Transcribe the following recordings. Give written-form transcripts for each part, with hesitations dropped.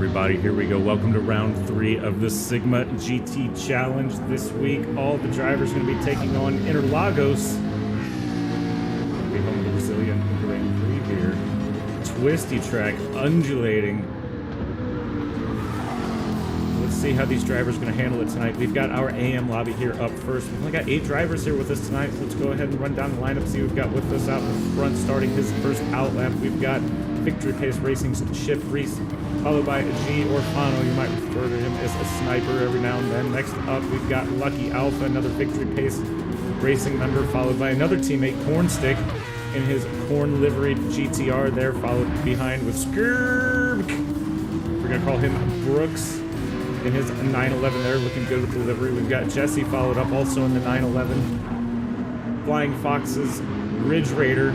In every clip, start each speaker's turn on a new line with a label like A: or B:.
A: everybody, here we go. Welcome to round 3 of the Sigma GT Challenge. This week, all the drivers are going to be taking on Interlagos. Be home of the Brazilian Grand Prix here. Twisty track, undulating. Let's see how these drivers are going to handle it tonight. We've got our AM lobby here up first. We've only got 8 drivers here with us tonight, so let's go ahead and run down the lineup, see who we've got with us out in front, starting his first out lap. We've got Victory Pace Racing's Chip Reese, followed by G Orfano. You might refer to him as a sniper every now and then. Next up, we've got Lucky Alpha, another Victory Pace Racing member, followed by another teammate, Cornstick, in his corn liveried GTR there, followed behind with Skirk. We're going to call him Brooks in his 911 there, looking good with the livery. We've got Jesse followed up also in the 911. Flying Fox's Ridge Raider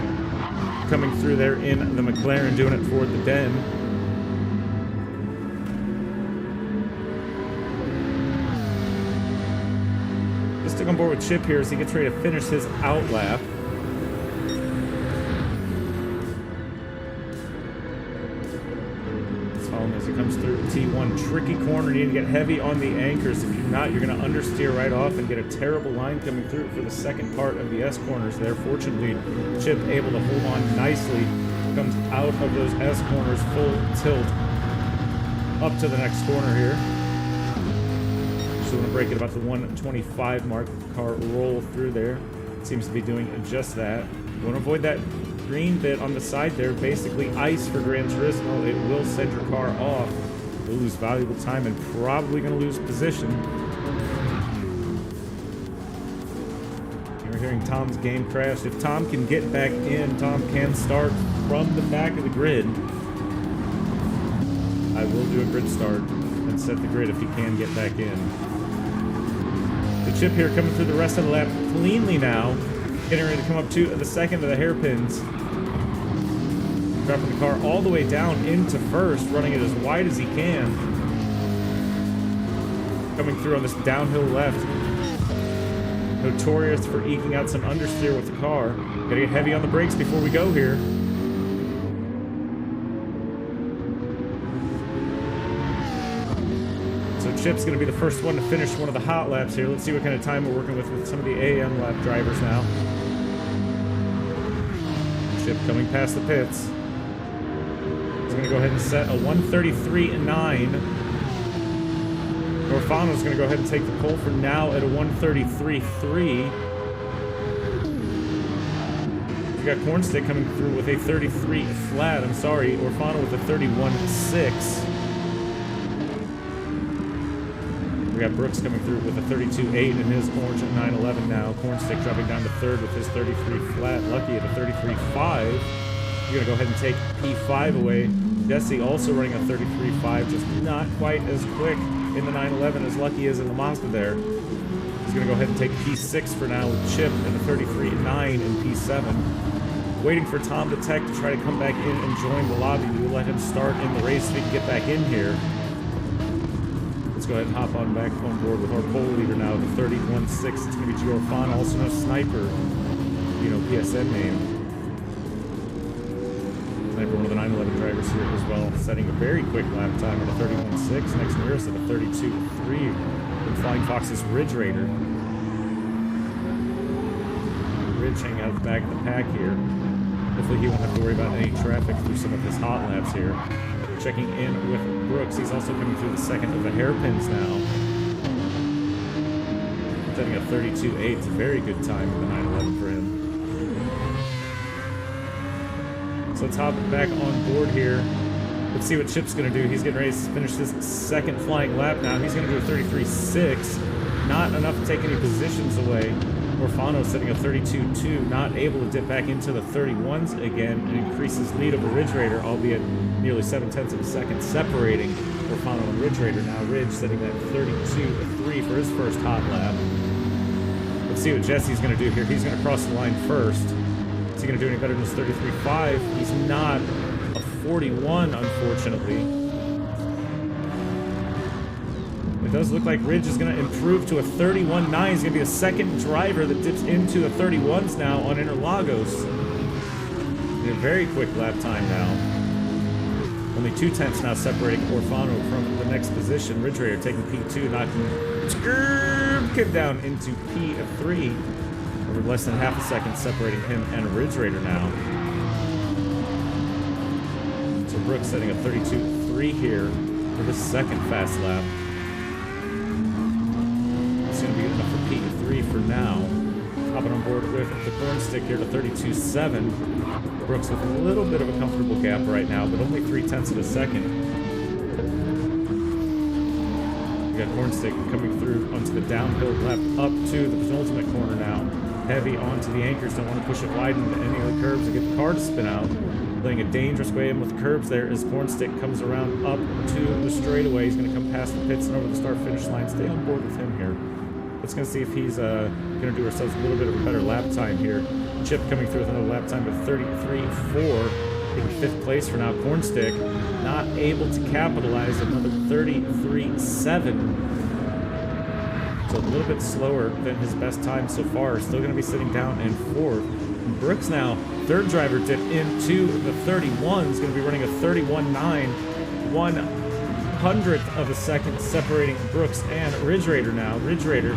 A: coming through there in the McLaren, doing it for the Den. Just stick on board with Chip here as he gets ready to finish his out lap. Let's follow him as he comes through T1. Tricky corner, you need to get heavy on the anchors. If you're not, you're going to understeer right off and get a terrible line coming through for the second part of the S corners there. Fortunately, Chip able to hold on nicely, comes out of those S corners full tilt up to the next corner here. So we're going to break it about the 125 mark. The car roll through there. Seems to be doing just that. You want to avoid that green bit on the side there, basically ice for Gran Turismo. It will send your car off. You'll lose valuable time and probably going to lose position. You're hearing Tom's game crash. If Tom can get back in, Tom can start from the back of the grid. I will do a grid start and set the grid if he can get back in. The Chip here coming through the rest of the lap cleanly now. Getting ready to come up to the second of the hairpins. Dropping the car all the way down into first, running it as wide as he can. Coming through on this downhill left. Notorious for eking out some understeer with the car. Gotta get heavy on the brakes before we go here. So Chip's gonna be the first one to finish one of the hot laps here. Let's see what kind of time we're working with some of the AM lap drivers now. Chip coming past the pits. He's going to go ahead and set a 1:33.9. Orfano's going to go ahead and take the pole for now at a 1:33.3. We got Cornstick coming through with a 33 flat. I'm sorry, Orfano with a 31.6. We got Brooks coming through with a 32.8 in his orange 911 now. Cornstick dropping down to third with his 33 flat. Lucky at a 33.5. You're going to go ahead and take P5 away. Jesse also running a 33.5, just not quite as quick in the 911 as Lucky is in the Mazda there. He's going to go ahead and take P6 for now with Chip and a 33.9 in P7. Waiting for Tom the Tech to try to come back in and join the lobby. We'll let him start in the race so he can get back in here. Let's go ahead and hop on back on board with our pole leader now, the 31.6. It's going to be Gio Orfano, also known as Sniper, you know, PSN name. Sniper, one of the 911 drivers here as well, setting a very quick lap time at a 31.6. Next nearest at a 32.3 with Flying Fox's Ridge Raider. Ridge hanging out the back of the pack here. Hopefully he won't have to worry about any traffic through some of his hot laps here. Checking in with Brooks. He's also coming through the second of the hairpins now. Setting a 32.8. It's a very good time in the 911 for him. So let's hop back on board here. Let's see what Chip's going to do. He's getting ready to finish his second flying lap now. He's going to do a 33.6. Not enough to take any positions away. Orfano setting a 32.2, not able to dip back into the 31s again, and increases lead over Ridge Raider, albeit nearly 7/10 of a second, separating Orfano and Ridge Raider. Now Ridge setting that 32.3 for his first hot lap. Let's see what Jesse's going to do here. He's going to cross the line first. Is he going to do any better than his 33.5? He's not. A 41, unfortunately. It does look like Ridge is going to improve to a 31.9. He's going to be the second driver that dips into the 31s now on Interlagos. In a very quick lap time now. Only 2/10 now separating Orfano from the next position. Ridgerader taking P2, knocking Kid down into P3. Over less than half a second separating him and Ridgerader now. So Brooks setting a 32.3 here for the second fast lap. It's going to be good enough for P3 for now. Hopping on board with the corn stick here to 32.7. Brooks with a little bit of a comfortable gap right now, but only 0.3 of a second. We got Cornstick coming through onto the downhill left up to the penultimate corner now. Heavy onto the anchors, don't want to push it wide into any of the curbs and get the car to spin out. Playing a dangerous way in with the curbs there as Cornstick comes around up to the straightaway. He's going to come past the pits and over the start-finish line. Stay on board with him here. Let's going to see if he's going to do ourselves a little bit of a better lap time here. Chip coming through with another lap time of 33.4. Taking 5th place for now. Cornstick not able to capitalize. Another 33.7. So a little bit slower than his best time so far. Still going to be sitting down in 4th. And Brooks now, 3rd driver dip into the 31s. Going to be running a 31.9. 1/100th of a second separating Brooks and Ridgerader now. Ridgerader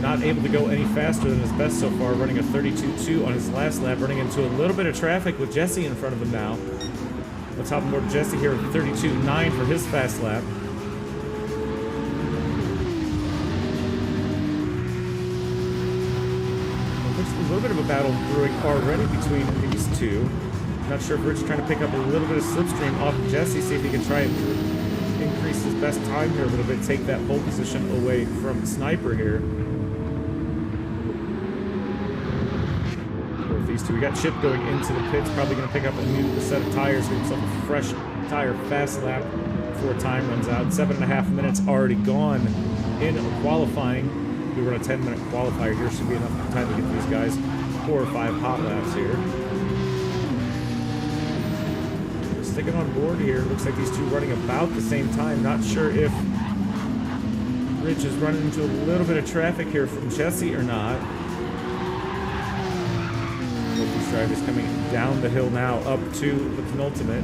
A: not able to go any faster than his best so far, running a 32.2 on his last lap, running into a little bit of traffic with Jesse in front of him now. Let's hop aboard Jesse here with 32.9 for his fast lap. Looks a little bit of a battle brewing already between these two. Not sure if Rich is trying to pick up a little bit of slipstream off of Jesse, see if he can try and increase his best time here a little bit, take that pole position away from Sniper here. These two, we got Chip going into the pits, probably going to pick up a new set of tires, get himself a fresh tire fast lap before time runs out. 7.5 minutes already gone in qualifying. We run a 10-minute qualifier here, should be enough time to get these guys 4 or 5 hot laps here. Sticking on board here, looks like these two running about the same time. Not sure if Rich is running into a little bit of traffic here from Jesse or not. Both these drivers coming down the hill now up to the penultimate.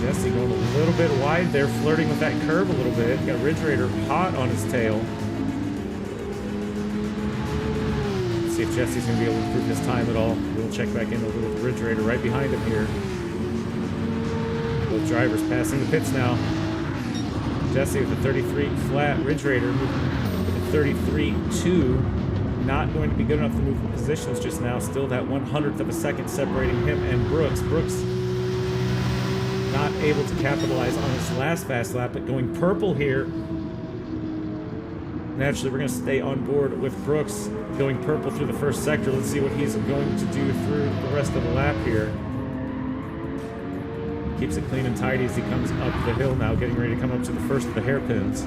A: Jesse going a little bit wide there, flirting with that curb a little bit. Got Ridgerader hot on his tail. Let's see if Jesse's going to be able to improve his time at all. We'll check back in a little with Ridgerader right behind him here. Both drivers passing the pits now. Jesse with a 33 flat. Ridgerader with a 33.2. Not going to be good enough to move the positions just now. Still that 1/100th of a second separating him and Brooks. Brooks not able to capitalize on his last fast lap, but going purple here. Naturally, we're going to stay on board with Brooks going purple through the first sector. Let's see what he's going to do through the rest of the lap here. Keeps it clean and tidy as he comes up the hill now, getting ready to come up to the first of the hairpins.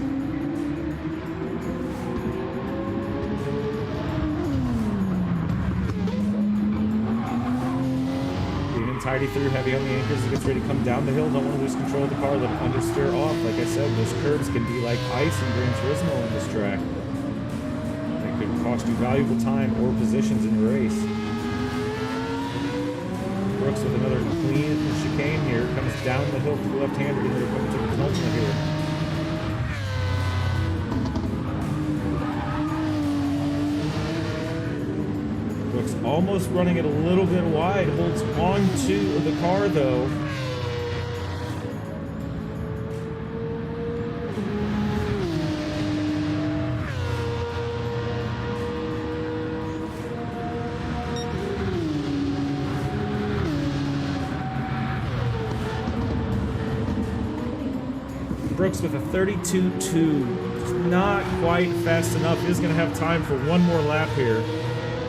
A: Tidy through, heavy on the anchors as he gets ready to come down the hill. Don't want to lose control of the car, let it understeer off. Like I said, those curves can be like ice in Gran Turismo on this track. They could cost you valuable time or positions in your race. Brooks with another clean chicane here, comes down the hill to the left-hander, getting ready to come to the penultimate here. Almost running it a little bit wide, holds on to the car though. Brooks with a 32.2, not quite fast enough. Is going to have time for one more lap here.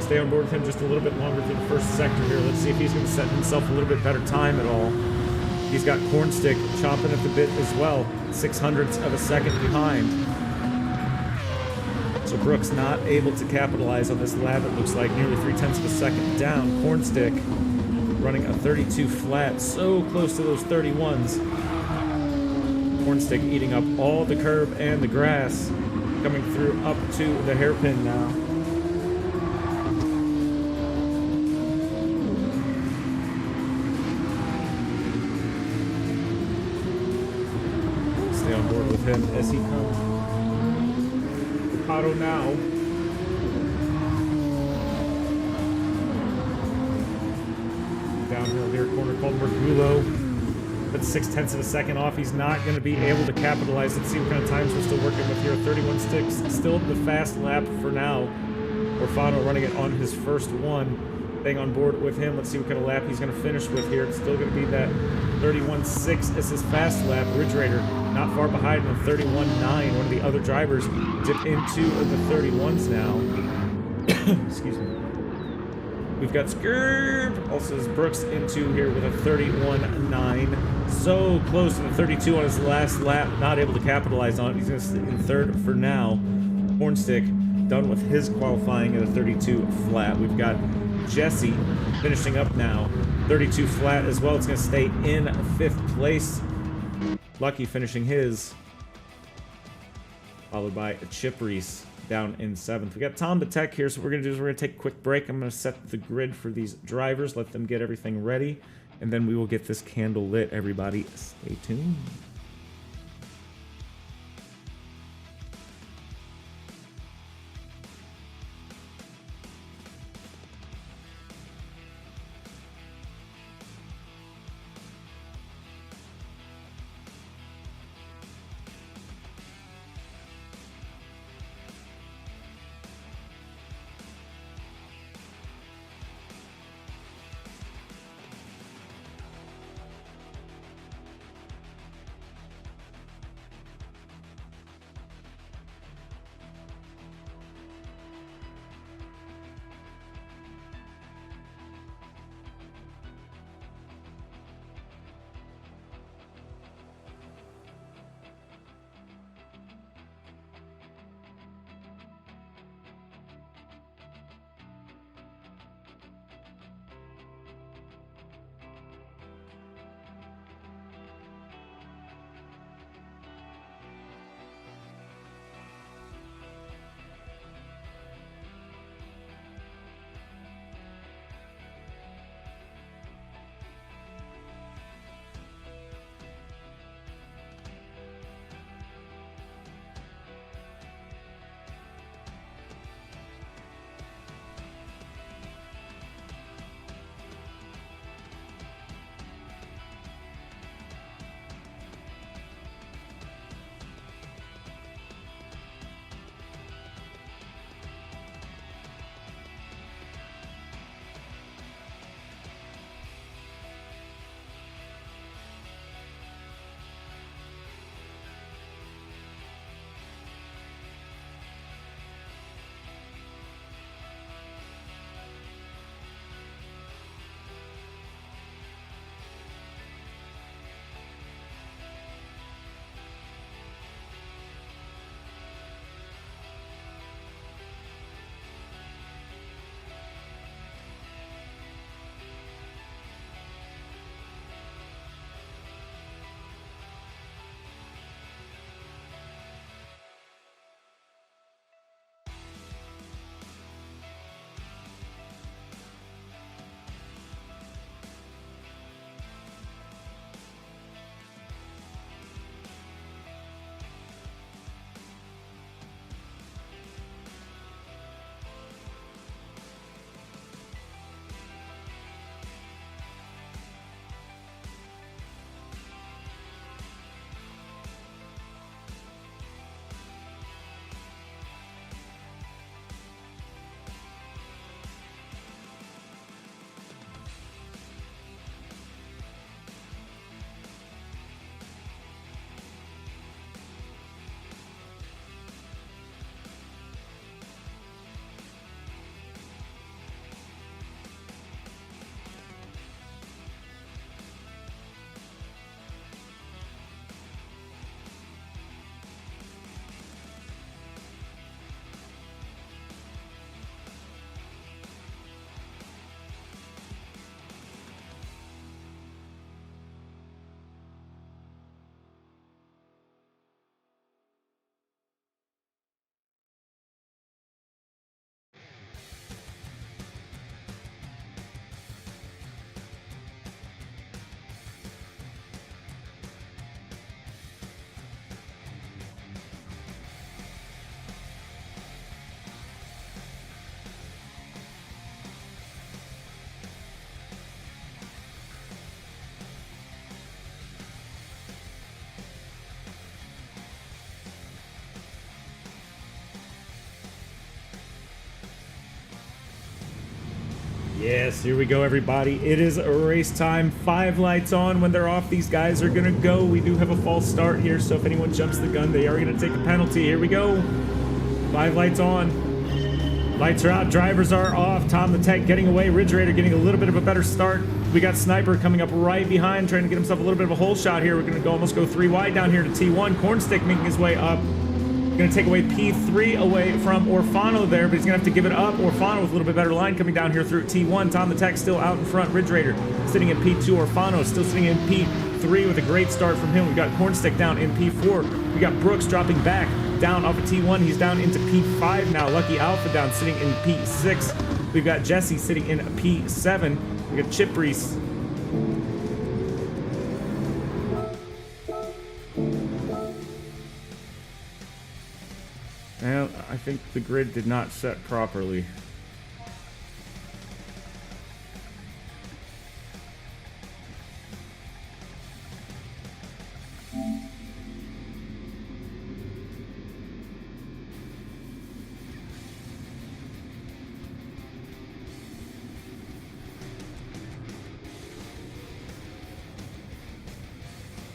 A: Stay on board with him just a little bit longer through the first sector here. Let's see if he's going to set himself a little bit better time at all. He's got Cornstick chomping at the bit as well, 6/100ths of a second behind. So Brooks not able to capitalize on this lap. It looks like nearly 0.3 of a second down. Cornstick running a 32 flat, so close to those 31s. Cornstick eating up all the curb and the grass, coming through up to the hairpin now. him as he comes. Ricardo now. Downhill here, corner called Mergulo. But 0.6 of a second off. He's not going to be able to capitalize. Let's see what kind of times we're still working with here. 31 sticks. Still the fast lap for now. Orfano running it on his first one. Staying on board with him. Let's see what kind of lap he's going to finish with here. It's still going to be that 31.6 as his fast lap. Ridge Raider not far behind on 31.9. One of the other drivers dip into the 31s now. Excuse me. We've got Skirb, also as Brooks into here with a 31.9. So close to the 32 on his last lap, not able to capitalize on it. He's going to sit in third for now. Hornstick done with his qualifying at a 32 flat. We've got Jesse finishing up now, 32 flat as well. It's going to stay in 5th place. Lucky finishing his, followed by Chip Reese down in 7th. We got Tom the Tech here, so what we're going to do is we're going to take a quick break. I'm going to set the grid for these drivers, let them get everything ready, and then we will get this candle lit, everybody. Stay tuned. Yes, here we go, everybody. It is race time. 5 lights on. When they're off, these guys are going to go. We do have a false start here, so if anyone jumps the gun, they are going to take a penalty. Here we go. 5 lights on. Lights are out. Drivers are off. Tom the Tech getting away. Ridge Raider getting a little bit of a better start. We got Sniper coming up right behind, trying to get himself a little bit of a hole shot here. We're going to almost go 3 wide down here to T1. Cornstick making his way up. Going to take away P3 away from Orfano there, but he's going to have to give it up. Orfano with a little bit better line coming down here through T1. Tom the Tech still out in front. Ridge Raider sitting in P2. Orfano still sitting in P3 with a great start from him. We've got Cornstick down in P4. We got Brooks dropping back down off of T1. He's down into P5 now. Lucky Alpha down sitting in P6. We've got Jesse sitting in P7. We got Chip Reese. Well, I think the grid did not set properly.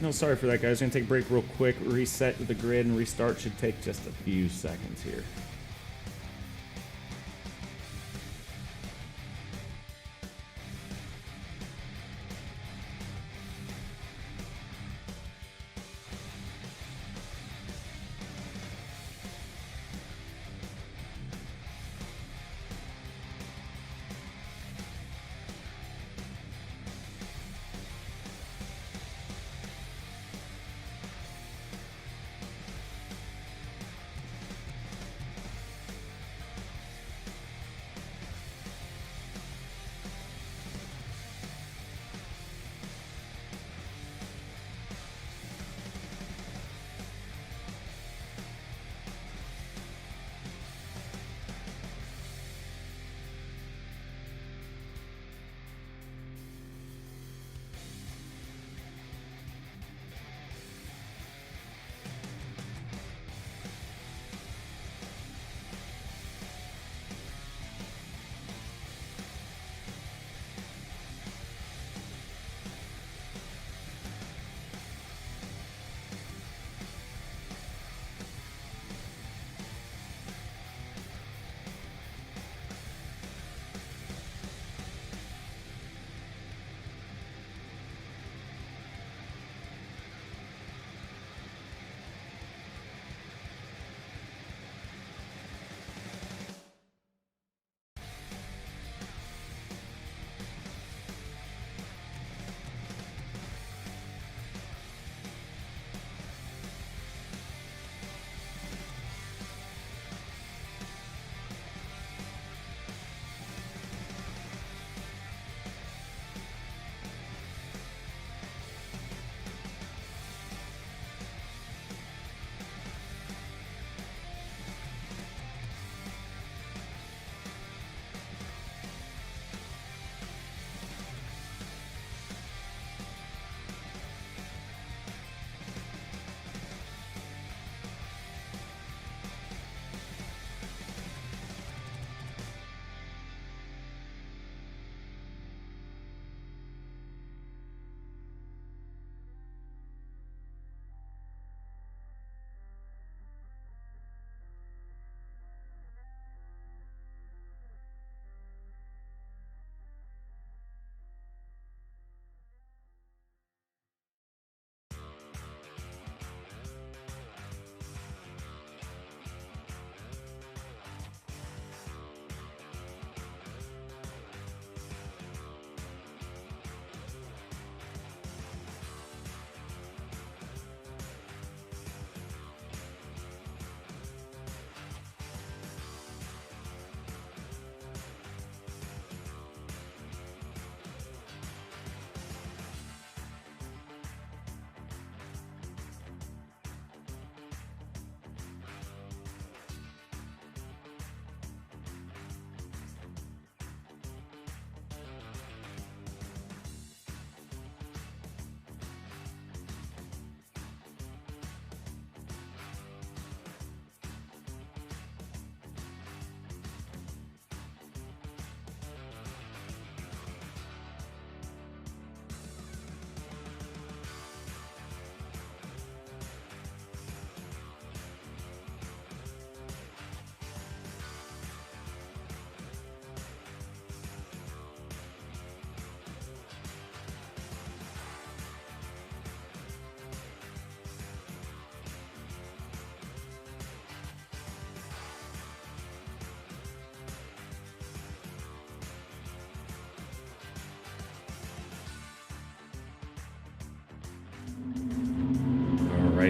A: No, sorry for that, guys. Gonna take a break real quick, reset the grid, and restart. Should take just a few seconds here.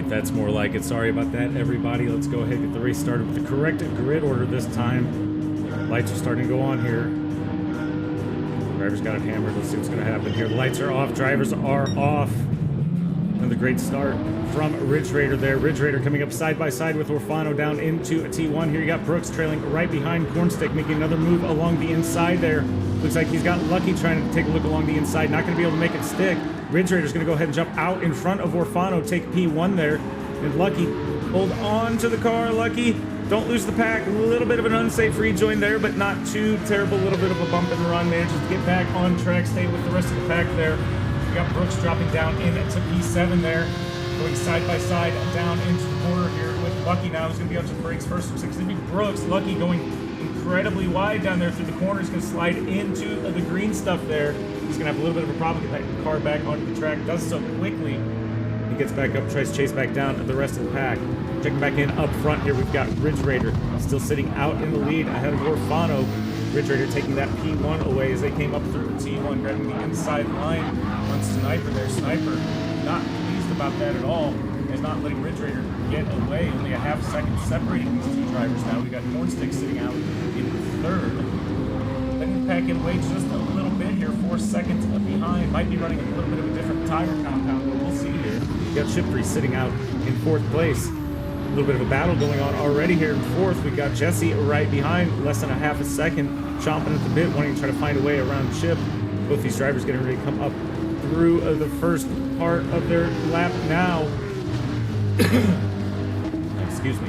A: right, that's more like it. Sorry about that, everybody. Let's go ahead and get the race started with the correct grid order this time. Lights are starting to go on here. Drivers got it hammered. Let's see what's going to happen here. Lights are off. Drivers are off. Another great start from Ridge Raider there. Ridge Raider coming up side by side with Orfano down into a T1. Here you got Brooks trailing right behind Cornstick, making another move along the inside there. Looks like he's got Lucky trying to take a look along the inside. Not going to be able to make it stick. Ridge Raider's going to go ahead and jump out in front of Orfano, take P1 there. And Lucky, hold on to the car, Lucky. Don't lose the pack. A little bit of an unsafe rejoin there, but not too terrible. A little bit of a bump and run. Manages to get back on track, stay with the rest of the pack there. We got Brooks dropping down into P7 there, going side by side down into the corner here with Lucky now. He's going to be on some brakes first. So it's going to be Brooks. Lucky going incredibly wide down there through the corner. He's going to slide into the green stuff there. He's going to have a little bit of a problem getting that car back onto the track. Does so quickly. He gets back up, tries to chase back down the rest of the pack. Checking back in up front here, we've got Ridge Raider still sitting out in the lead ahead of Orfano. Ridge Raider taking that P1 away as they came up through the T1, grabbing the inside line on Sniper there. Sniper not pleased about that at all, and not letting Ridge Raider get away. Only a half second separating these two drivers now. We got Cornstick sitting out in third. Letting the pack get away just a little bit here, 4 seconds behind. Might be running a little bit of a different tire compound, but we'll see here. We got Shiptree sitting out in 4th place. A little bit of a battle going on already here in 4th. We got Jesse right behind, less than a half a second, chomping at the bit, wanting to try to find a way around Chip. Both these drivers getting ready to come up through the first part of their lap now. Excuse me.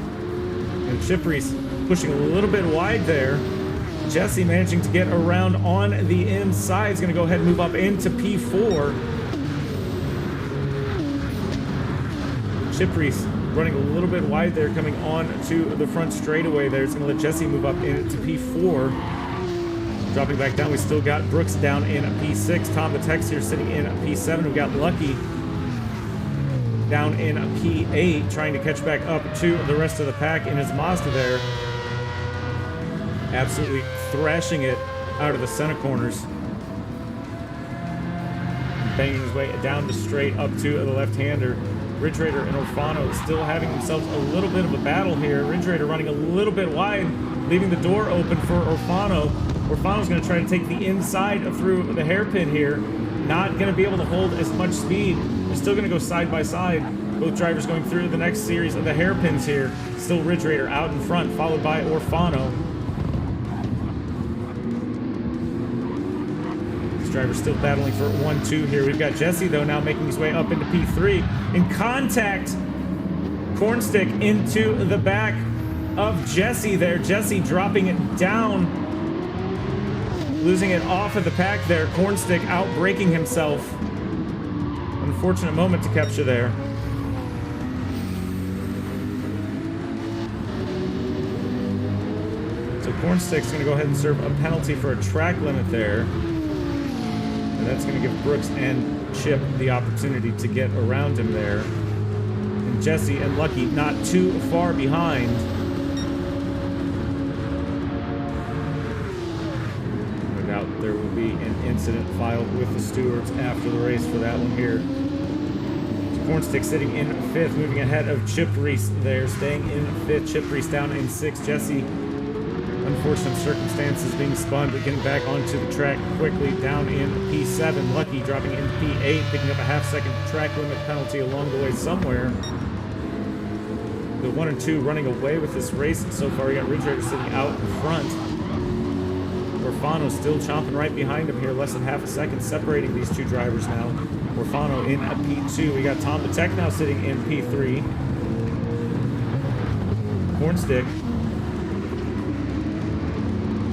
A: And Chiptree's pushing a little bit wide there. Jesse managing to get around on the inside. Is going to go ahead and move up into P4. Chiptree's running a little bit wide there, coming on to the front straightaway there. It's going to let Jesse move up into P4. Dropping back down, we still got Brooks down in P6. Tom the Tex here sitting in P7. We've got Lucky down in P8, trying to catch back up to the rest of the pack in his Mazda there. Absolutely thrashing it out of the center corners. Banging his way down the straight up to the left-hander. Ridge Raider and Orfano still having themselves a little bit of a battle here. Ridge Raider running a little bit wide, leaving the door open for Orfano. Orfano's going to try to take the inside through the hairpin here. Not going to be able to hold as much speed. They're still going to go side by side. Both drivers going through the next series of the hairpins here. Still Ridge Raider out in front, followed by Orfano. Driver still battling for 1-2 here. We've got Jesse though now making his way up into P3 in contact. Cornstick into the back of Jesse there. Jesse dropping it down, losing it off of the pack there. Cornstick out braking himself. Unfortunate moment to capture there. So Cornstick's going to go ahead and serve a penalty for a track limit there. And that's going to give Brooks and Chip the opportunity to get around him there. And Jesse and Lucky not too far behind. No doubt there will be an incident filed with the stewards after the race for that one here. Cornstick sitting in 5th, moving ahead of Chip Reese there, staying in 5th. Chip Reese down in 6th. Jesse, unfortunate circumstances, being spun, but getting back onto the track quickly down in P7. Lucky dropping in P8, picking up a half-second track limit penalty along the way somewhere. The 1 and 2 running away with this race so far. We got Ridge Raider sitting out in front. Orfano still chomping right behind him here, less than half a second separating these two drivers now. Orfano in a P2. We got Tom the Tech now sitting in P3. Cornstick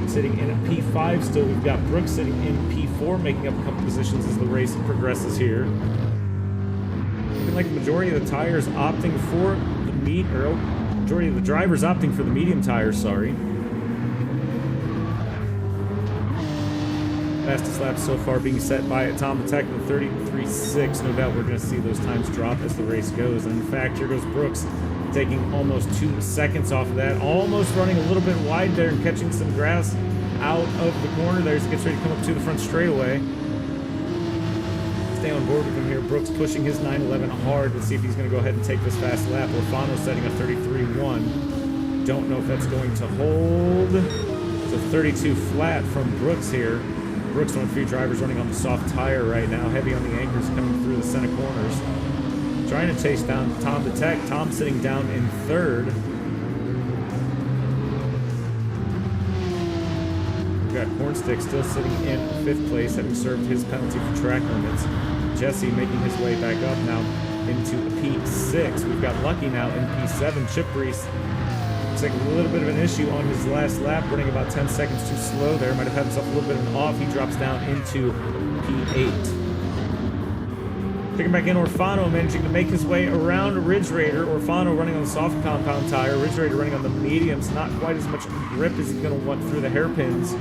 A: sitting in a P5 still. We've got Brooks sitting in P4, making up a couple positions as the race progresses here. Looking like the majority of the tires opting for the majority of the drivers opting for the medium tires, sorry. Fastest lap so far being set by Tom the Tech in 33.6. No doubt we're going to see those times drop as the race goes. And in fact, here goes Brooks, taking almost 2 seconds off of that. Almost running a little bit wide there and catching some grass out of the corner there as he gets ready to come up to the front straightaway. stay on board with him here. Brooks pushing his 911 hard to see if he's going to go ahead and take this fast lap. Orfano setting a 33.1. Don't know if that's going to hold. It's a 32 flat from Brooks here. Brooks, one of 3 drivers running on the soft tire right now. Heavy on the anchors coming through the center corners. Trying to chase down Tom the Tech. Tom sitting down in 3rd. We've got Cornstick still sitting in 5th place, having served his penalty for track limits. Jesse making his way back up now into P6. We've got Lucky now in P7. Chip Reese looks like a little bit of an issue on his last lap, running about 10 seconds too slow there. Might have had himself a little bit of an off. He drops down into P8. Picking back in, Orfano managing to make his way around Ridge Raider. Orfano running on the soft compound tire. Ridge Raider running on the mediums. Not quite as much grip as he's going to want through the hairpins.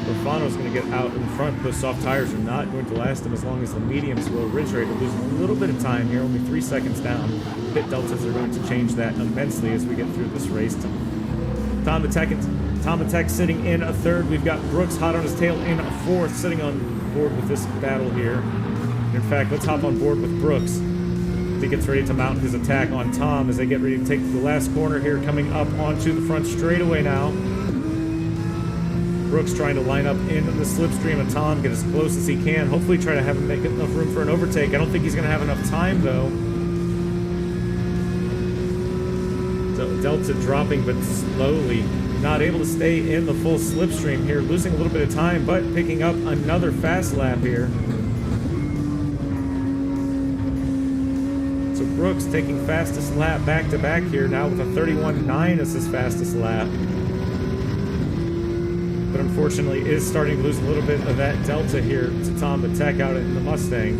A: Orfano's going to get out in front. Those soft tires are not going to last him as long as the mediums will. Ridge Raider losing a little bit of time here, only 3 seconds down. Pit deltas are going to change that immensely as we get through this race. Tom the Tech sitting in a 3rd. We've got Brooks hot on his tail in a 4th, sitting on board with this battle here. In fact, let's hop on board with Brooks. He gets ready to mount his attack on Tom as they get ready to take the last corner here, coming up onto the front straightaway now. Brooks trying to line up in the slipstream of Tom, get as close as he can. Hopefully try to have him make enough room for an overtake. I don't think he's going to have enough time, though. So Delta dropping, but slowly. Not able to stay in the full slipstream here. Losing a little bit of time, but picking up another fast lap here. So Brooks taking fastest lap back-to-back here now with a 31.9 as his fastest lap. But unfortunately is starting to lose a little bit of that delta here to Tom the Tech out in the Mustang.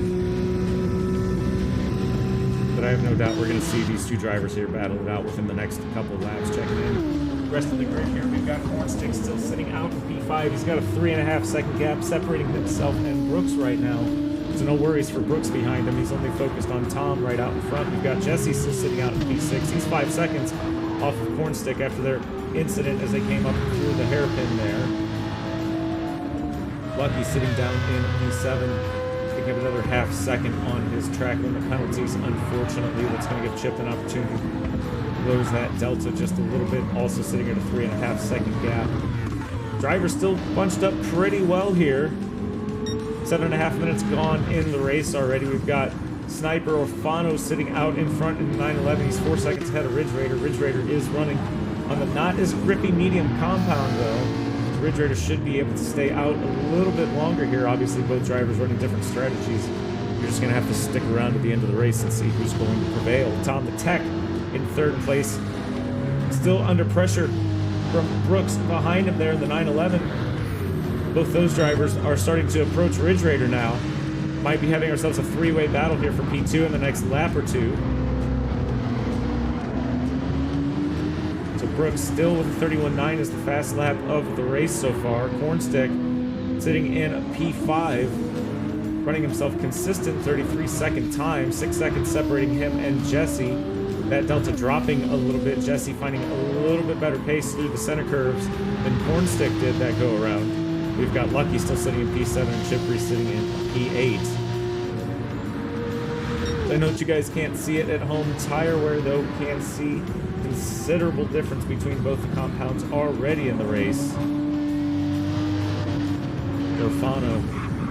A: But I have no doubt we're going to see these 2 drivers here battle it out within the next couple laps. Checking in. Rest of the grid here, we've got Cornstick still sitting out in P5. He's got a 3.5 second gap separating himself and Brooks right now. So no worries for Brooks behind him. He's only focused on Tom right out in front. We've got Jesse still sitting out in P6. He's 5 seconds off of Cornstick after their incident as they came up through the hairpin there. Lucky sitting down in P7. Picking up another half second on his track limit penalties. Unfortunately, that's going to give Chip an opportunity to close that delta just a little bit. Also sitting at a 3.5 second gap. Driver still bunched up pretty well here. 7.5 minutes gone in the race already. We've got Sniper Orfano sitting out in front in the 911. He's 4 seconds ahead of Ridge Raider. Ridge Raider is running on the not as grippy medium compound though. Ridge Raider should be able to stay out a little bit longer here. Obviously both drivers running different strategies. You're just going to have to stick around to the end of the race and see who's going to prevail. Tom the Tech in 3rd place. Still under pressure from Brooks behind him there in the 911. Both those drivers are starting to approach Ridge Raider now. Might be having ourselves a 3-way battle here for P2 in the next lap or 2. So Brooks still with a 31.9 is the fast lap of the race so far. Cornstick sitting in P5, running himself consistent 33-second time, 6 seconds separating him and Jesse. That delta dropping a little bit. Jesse finding a little bit better pace through the center curves than Cornstick did that go around. We've got Lucky still sitting in P7 and Chippery sitting in P8. I know that you guys can't see it at home. Tire wear, though, can see considerable difference between both the compounds already in the race. Orfano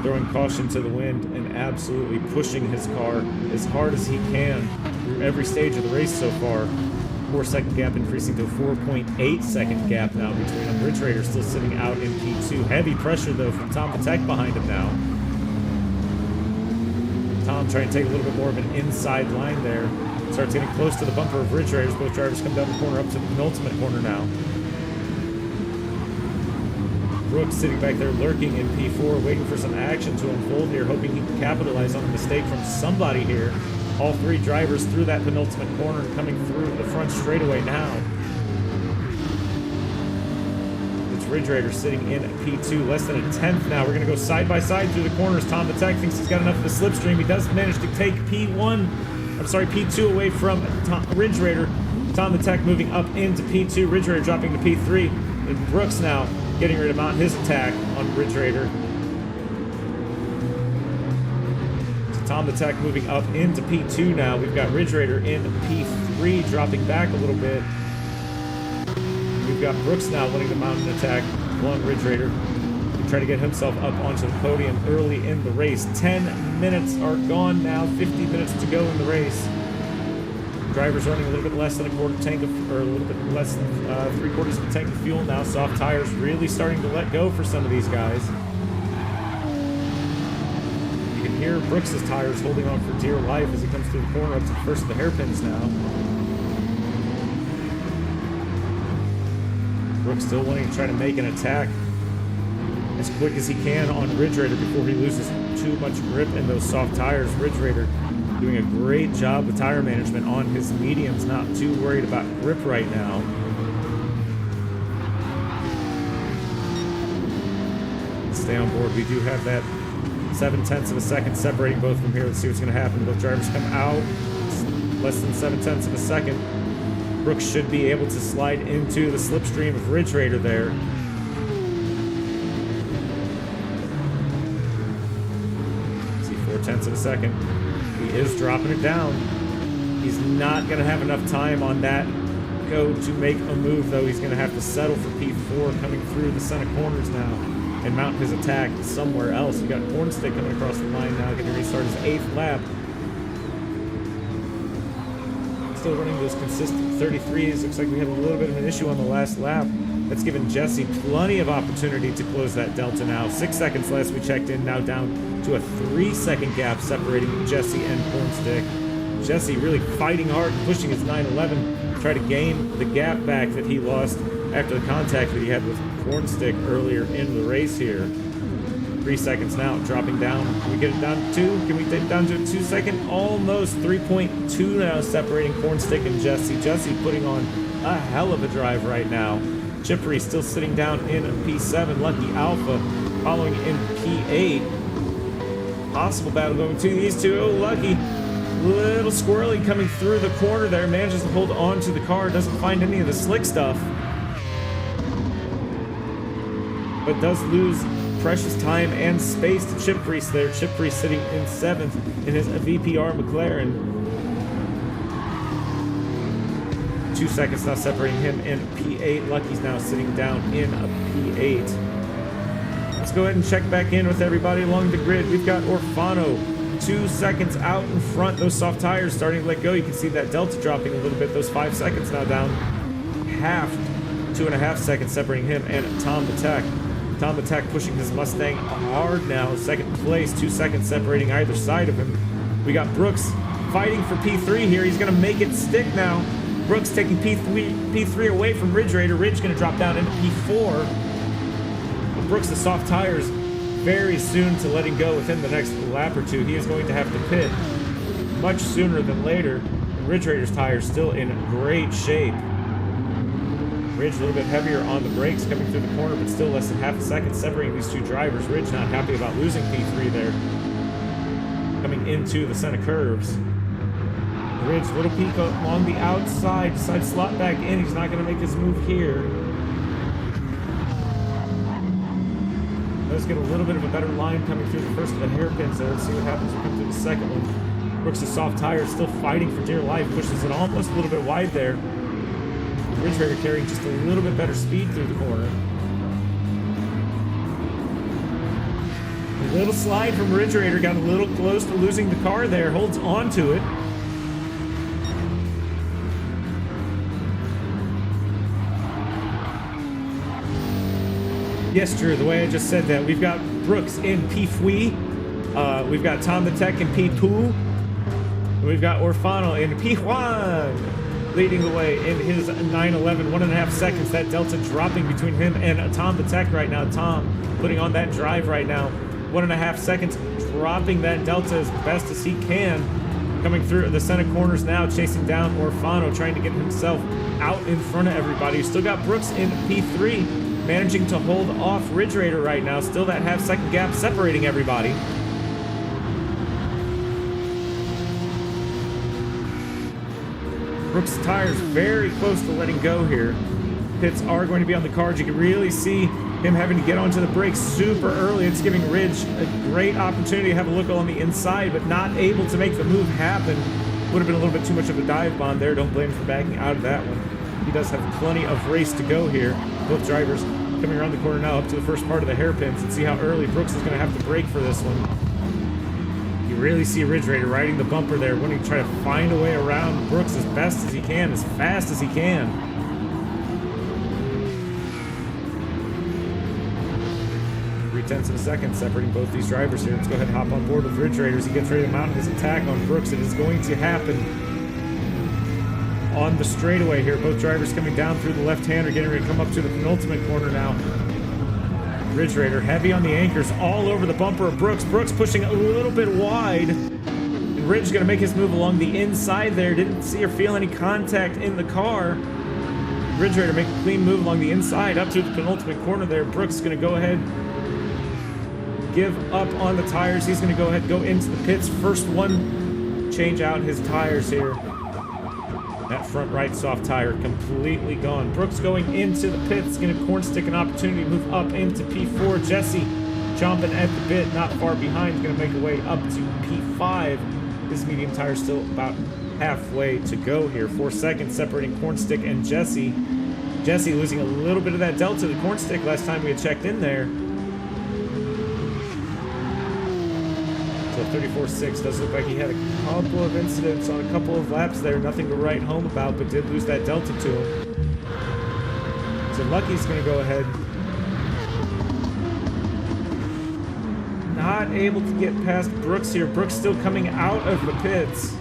A: throwing caution to the wind and absolutely pushing his car as hard as he can through every stage of the race so far. 4-second gap increasing to a 4.8 second gap now between them. Ridge Raider still sitting out in P2. Heavy pressure though from Tom the Tech behind him now. Tom trying to take a little bit more of an inside line there. Starts getting close to the bumper of Ridge Raiders. Both drivers come down the corner up to the penultimate corner now. Brooks sitting back there lurking in P4, waiting for some action to unfold here, hoping he can capitalize on a mistake from somebody here. All 3 drivers through that penultimate corner and coming through the front straightaway now. It's Ridge Raider sitting in at P2, less than a 10th now. We're going to go side by side through the corners. Tom the Tech thinks he's got enough of the slipstream. He does manage to take P2 away from Ridge Raider. Tom the Tech moving up into P2. Ridge Raider dropping to P3. And Brooks now getting ready to mount his attack on Ridge Raider. Tom the Tech moving up into P2 now. We've got Ridge Raider in P3, dropping back a little bit. We've got Brooks now winning the mountain attack along Ridge Raider. Try to get himself up onto the podium early in the race. 10 minutes are gone now, 50 minutes to go in the race. Driver's running a little bit less than a quarter tank of, or a little bit less than 3/4 of a tank of fuel now. Soft tires really starting to let go for some of these guys. You can hear Brooks's tires holding on for dear life as he comes through the corner up to the first of the hairpins now. Brooks still wanting to try to make an attack as quick as he can on Ridge Raider before he loses too much grip in those soft tires. Ridge Raider doing a great job with tire management on his mediums, not too worried about grip right now. Stay on board. We do have that 7/10 of a second separating both of them here. Let's see what's going to happen. Both drivers come out. It's less than 7/10 of a second. Brooks should be able to slide into the slipstream of Ridge Raider there. See, 4/10 of a second. He is dropping it down. He's not going to have enough time on that go to make a move, though. He's going to have to settle for P4 coming through the center corners now and mount his attack somewhere else. We got Cornstick coming across the line now, getting to restart his 8th lap. Still running those consistent 33s. Looks like we had a little bit of an issue on the last lap. That's given Jesse plenty of opportunity to close that delta now. 6 seconds last we checked in, now down to a 3-second gap separating Jesse and Cornstick. Jesse really fighting hard, pushing his 911 to try to gain the gap back that he lost after the contact that he had with Cornstick earlier in the race here. 3 seconds now, dropping down. Can we get it down to 2? Can we take it down to a 2-second? Almost 3.2 now separating Cornstick and Jesse. Jesse putting on a hell of a drive right now. Chippery still sitting down in P7. Lucky Alpha following in P8. Possible battle going between these two. Oh, Lucky. Little squirrely coming through the corner there. Manages to hold on to the car. Doesn't find any of the slick stuff. But does lose precious time and space to Chip Priest there. Chip Priest sitting in 7th in his VPR McLaren. 2 seconds now separating him in P8. Lucky's now sitting down in a P8. Let's go ahead and check back in with everybody along the grid. We've got Orfano 2 seconds out in front. Those soft tires starting to let go. You can see that delta dropping a little bit. Those 5 seconds now down half. 2.5 seconds separating him and Tom the Tech. Tom the Tech pushing his Mustang hard now. Second place, 2 seconds separating either side of him. We got Brooks fighting for P3 here. He's going to make it stick now. Brooks taking P3 away from Ridge Raider. Ridge going to drop down into P4. But Brooks, the soft tires, very soon to letting go within the next lap or two. He is going to have to pit much sooner than later. And Ridge Raider's tires still in great shape. Ridge a little bit heavier on the brakes coming through the corner, but still less than half a second separating these two drivers. Ridge not happy about losing P3 there. Coming into the center curves. Ridge, little peek along the outside, decides to slot back in. He's not going to make his move here. Let's get a little bit of a better line coming through the first of the hairpins there. Let's see what happens when we come through the second one. Brooks' soft tire still fighting for dear life, pushes it almost a little bit wide there. Ridge Raider carrying just a little bit better speed through the corner. A little slide from Ridge Raider, got a little close to losing the car there, holds on to it. Yes, Drew, the way I just said that, we've got Brooks in P3, we've got Tom the Tech in P2, and we've got Orfano in P1, leading the way in his 911, 1.5 seconds. That delta dropping between him and Tom the Tech right now. Tom putting on that drive right now, 1.5 seconds, dropping that delta as best as he can. Coming through the center corners now, chasing down Orfano, trying to get himself out in front of everybody. He's still got Brooks in P3. Managing to hold off Ridge Raider right now. Still that half-second gap separating everybody. Brooks' tires very close to letting go here. pits are going to be on the cards. You can really see him having to get onto the brakes super early. It's giving Ridge a great opportunity to have a look on the inside, but not able to make the move happen. Would have been a little bit too much of a dive bomb there. Don't blame him for backing out of that one. He does have plenty of race to go here. Both drivers coming around the corner now up to the first part of the hairpins, and see how early Brooks is going to have to brake for this one. You really see Ridge Raider riding the bumper there, wanting to try to find a way around Brooks as best as he can, as fast as he can. 0.3 of a second separating both these drivers here. Let's go ahead and hop on board with Ridge Raider as he gets ready to mount his attack on Brooks. It is going to happen on the straightaway here. Both drivers coming down through the left-hander, getting ready to come up to the penultimate corner now. Ridge Raider heavy on the anchors all over the bumper of Brooks. Brooks pushing a little bit wide. And Ridge going to make his move along the inside there. Didn't see or feel any contact in the car. Ridge Raider make a clean move along the inside up to the penultimate corner there. Brooks is going to go ahead, give up on the tires. He's going to go ahead and go into the pits. First one, change out his tires here. That front right soft tire completely gone. Brooks going into the pits, going to corn stick an opportunity to move up into P4. Jesse chomping at the bit, not far behind, going to make a way up to P5. His medium tire still about halfway to go here. 4 seconds separating corn stick and Jesse. Jesse losing a little bit of that delta to corn stick last time we had checked in there. So 34.6 does look like he had a couple of incidents on a couple of laps there. Nothing to write home about, but did lose that delta to him. So Lucky's going to go ahead. Not able to get past Brooks here. Brooks still coming out of the pits.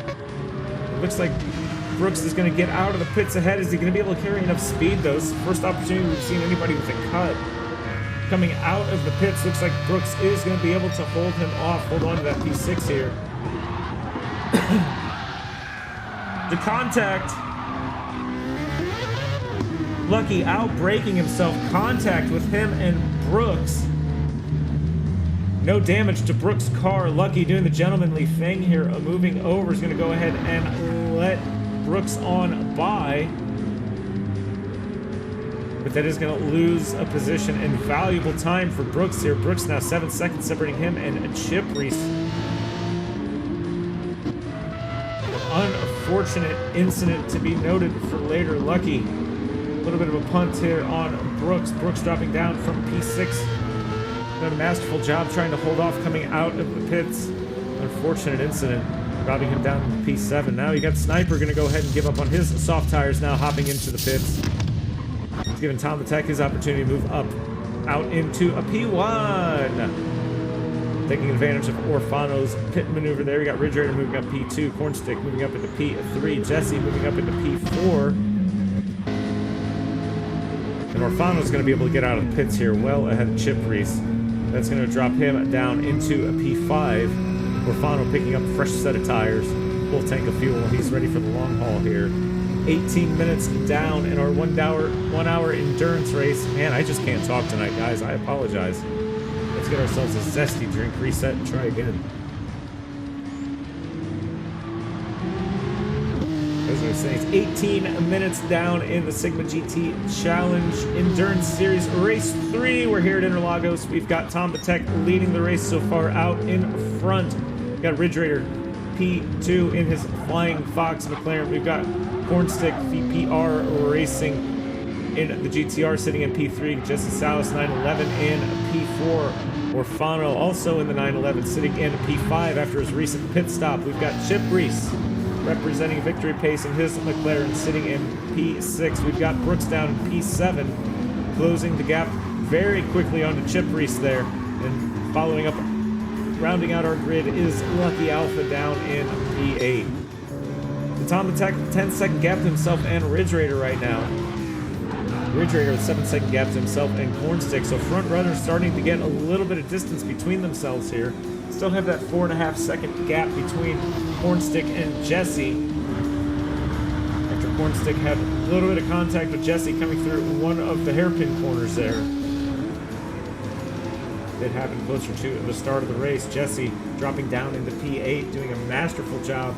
A: It looks like Brooks is going to get out of the pits ahead. Is he going to be able to carry enough speed, though? It's the first opportunity we've seen anybody with a cut. Coming out of the pits, looks like Brooks is going to be able to hold him off. Hold on to that P6 here. The contact. Lucky out braking himself. Contact with him and Brooks. No damage to Brooks' car. Lucky doing the gentlemanly thing here. Moving over is going to go ahead and let Brooks on by. But that is going to lose a position and valuable time for Brooks here. Brooks now 7 seconds separating him and Chip Reese. Unfortunate incident to be noted for later. Lucky. A little bit of a punt here on Brooks. Brooks dropping down from P6. Done a masterful job trying to hold off coming out of the pits. Unfortunate incident. Dropping him down to P7. Now you got Sniper going to go ahead and give up on his soft tires now, hopping into the pits. He's giving Tom the Tech his opportunity to move up, out into a P1. Taking advantage of Orfano's pit maneuver there. We got Ridge Raider moving up P2, Cornstick moving up into P3, Jesse moving up into P4. And Orfano's going to be able to get out of the pits here well ahead of Chip Reese. That's going to drop him down into a P5. Orfano picking up a fresh set of tires, full tank of fuel. He's ready for the long haul here. 18 minutes down in our 1 hour endurance race. Man, I just can't talk tonight, guys. I apologize. Let's get ourselves a zesty drink, reset, and try again. As I was saying, it's 18 minutes down in the Sigma GT Challenge Endurance Series Race 3. We're here at Interlagos. We've got Tom the Tech leading the race so far out in front. We've got Ridge Raider P2 in his Flying Fox McLaren. We've got Cornstick VPR Racing in the GTR sitting in P3. Jesse Salas 911 in P4. Orfano also in the 911 sitting in P5 after his recent pit stop. We've got Chip Reese representing Victory Pace in his McLaren sitting in P6. We've got Brooks down in P7, closing the gap very quickly onto Chip Reese there. And following up, rounding out our grid is Lucky Alpha down in P8. So Tom the Tech, 10-second gap to himself and Ridge Raider right now. Ridge Raider with 7-second gap to himself and Cornstick. So front runners starting to get a little bit of distance between themselves here. Still have that 4.5-second gap between Cornstick and Jesse. After Cornstick had a little bit of contact with Jesse coming through one of the hairpin corners there. It happened closer to the start of the race. Jesse dropping down into P8, doing a masterful job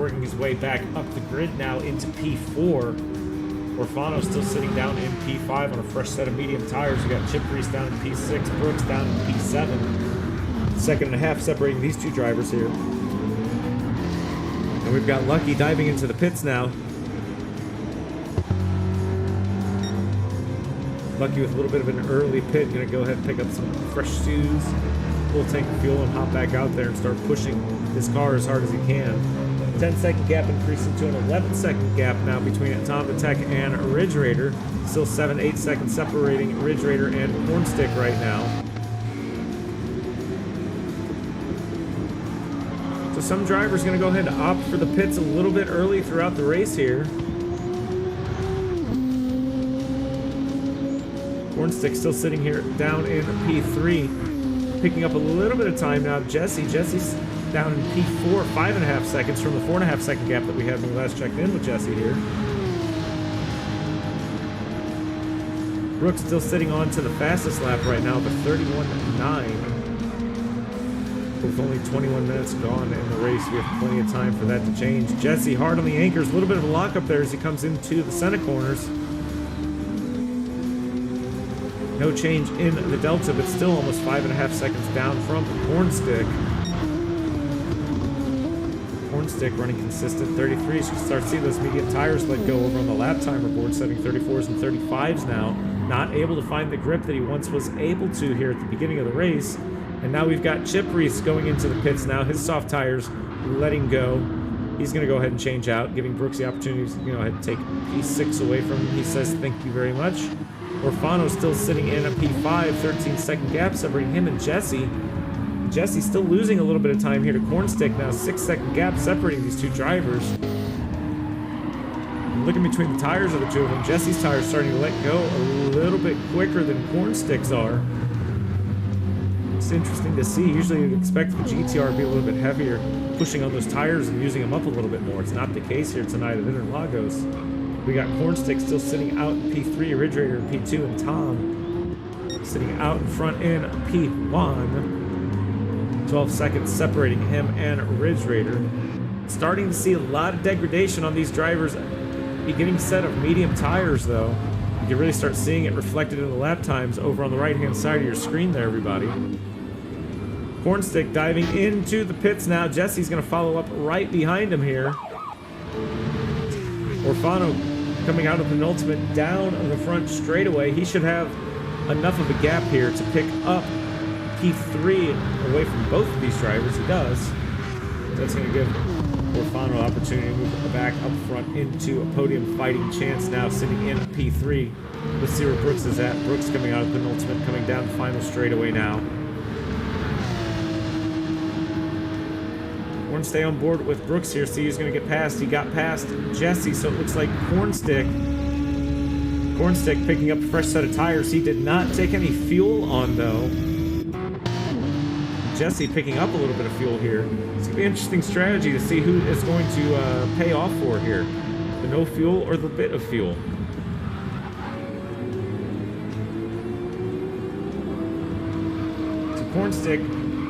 A: working his way back up the grid now into P4. Orfano's still sitting down in P5 on a fresh set of medium tires. We got Chip Reese down in P6, Brooks down in P7. Second and a half separating these two drivers here. And we've got Lucky diving into the pits now. Lucky with a little bit of an early pit, gonna go ahead and pick up some fresh shoes, full tank of fuel, and hop back out there and start pushing his car as hard as he can. 10-second gap increasing to an 11-second gap now between Tom the Tech and Ridge Raider. Still 7-8 seconds separating Ridge Raider and Cornstick right now. So some drivers going to go ahead and opt for the pits a little bit early throughout the race here. Cornstick still sitting here down in P3, picking up a little bit of time now. Jesse's down in P4, 5.5 seconds from the 4.5 second gap that we had when we last checked in with Jesse here. Brooks still sitting on to the fastest lap right now, but 31.9. With only 21 minutes gone in the race, we have plenty of time for that to change. Jesse hard on the anchors, a little bit of a lockup there as he comes into the center corners. No change in the delta, but still almost 5.5 seconds down from Cornstick. Cornstick running consistent 33s. You start seeing those medium tires let go over on the lap timer board, setting 34s and 35s now. Not able to find the grip that he once was able to here at the beginning of the race. And now we've got Chip Reese going into the pits now. His soft tires letting go. He's going to go ahead and change out, giving Brooks the opportunity to go ahead and take P6 away from him. He says, thank you very much. Orfano still sitting in a P5, 13-second gap separating him and Jesse. Jesse's still losing a little bit of time here to Cornstick now, 6-second gap separating these two drivers. And looking between the tires of the two of them, Jesse's tires starting to let go a little bit quicker than Cornstick's are. It's interesting to see. Usually you'd expect the GTR to be a little bit heavier, pushing on those tires and using them up a little bit more. It's not the case here tonight at Interlagos. We got Cornstick still sitting out in P3, Ridge Raider in P2, and Tom sitting out in front in P1. 12 seconds separating him and Ridge Raider. Starting to see a lot of degradation on these drivers' beginning set of medium tires, though. You can really start seeing it reflected in the lap times over on the right-hand side of your screen there, everybody. Cornstick diving into the pits now. Jesse's going to follow up right behind him here. Orfano coming out of the penultimate down on the front straightaway. He should have enough of a gap here to pick up P3 away from both of these drivers. He does. That's going to give Orfano an opportunity to move back up front into a podium fighting chance now, sitting in P3. Let's see where Brooks is at. Brooks coming out of the penultimate, coming down the final straightaway now. We're going to stay on board with Brooks here. See who's going to get past. He got past Jesse, so it looks like Cornstick picking up a fresh set of tires. He did not take any fuel on, though. Jesse picking up a little bit of fuel here. It's going to be an interesting strategy to see who is going to pay off for here. The no fuel or the bit of fuel. So Cornstick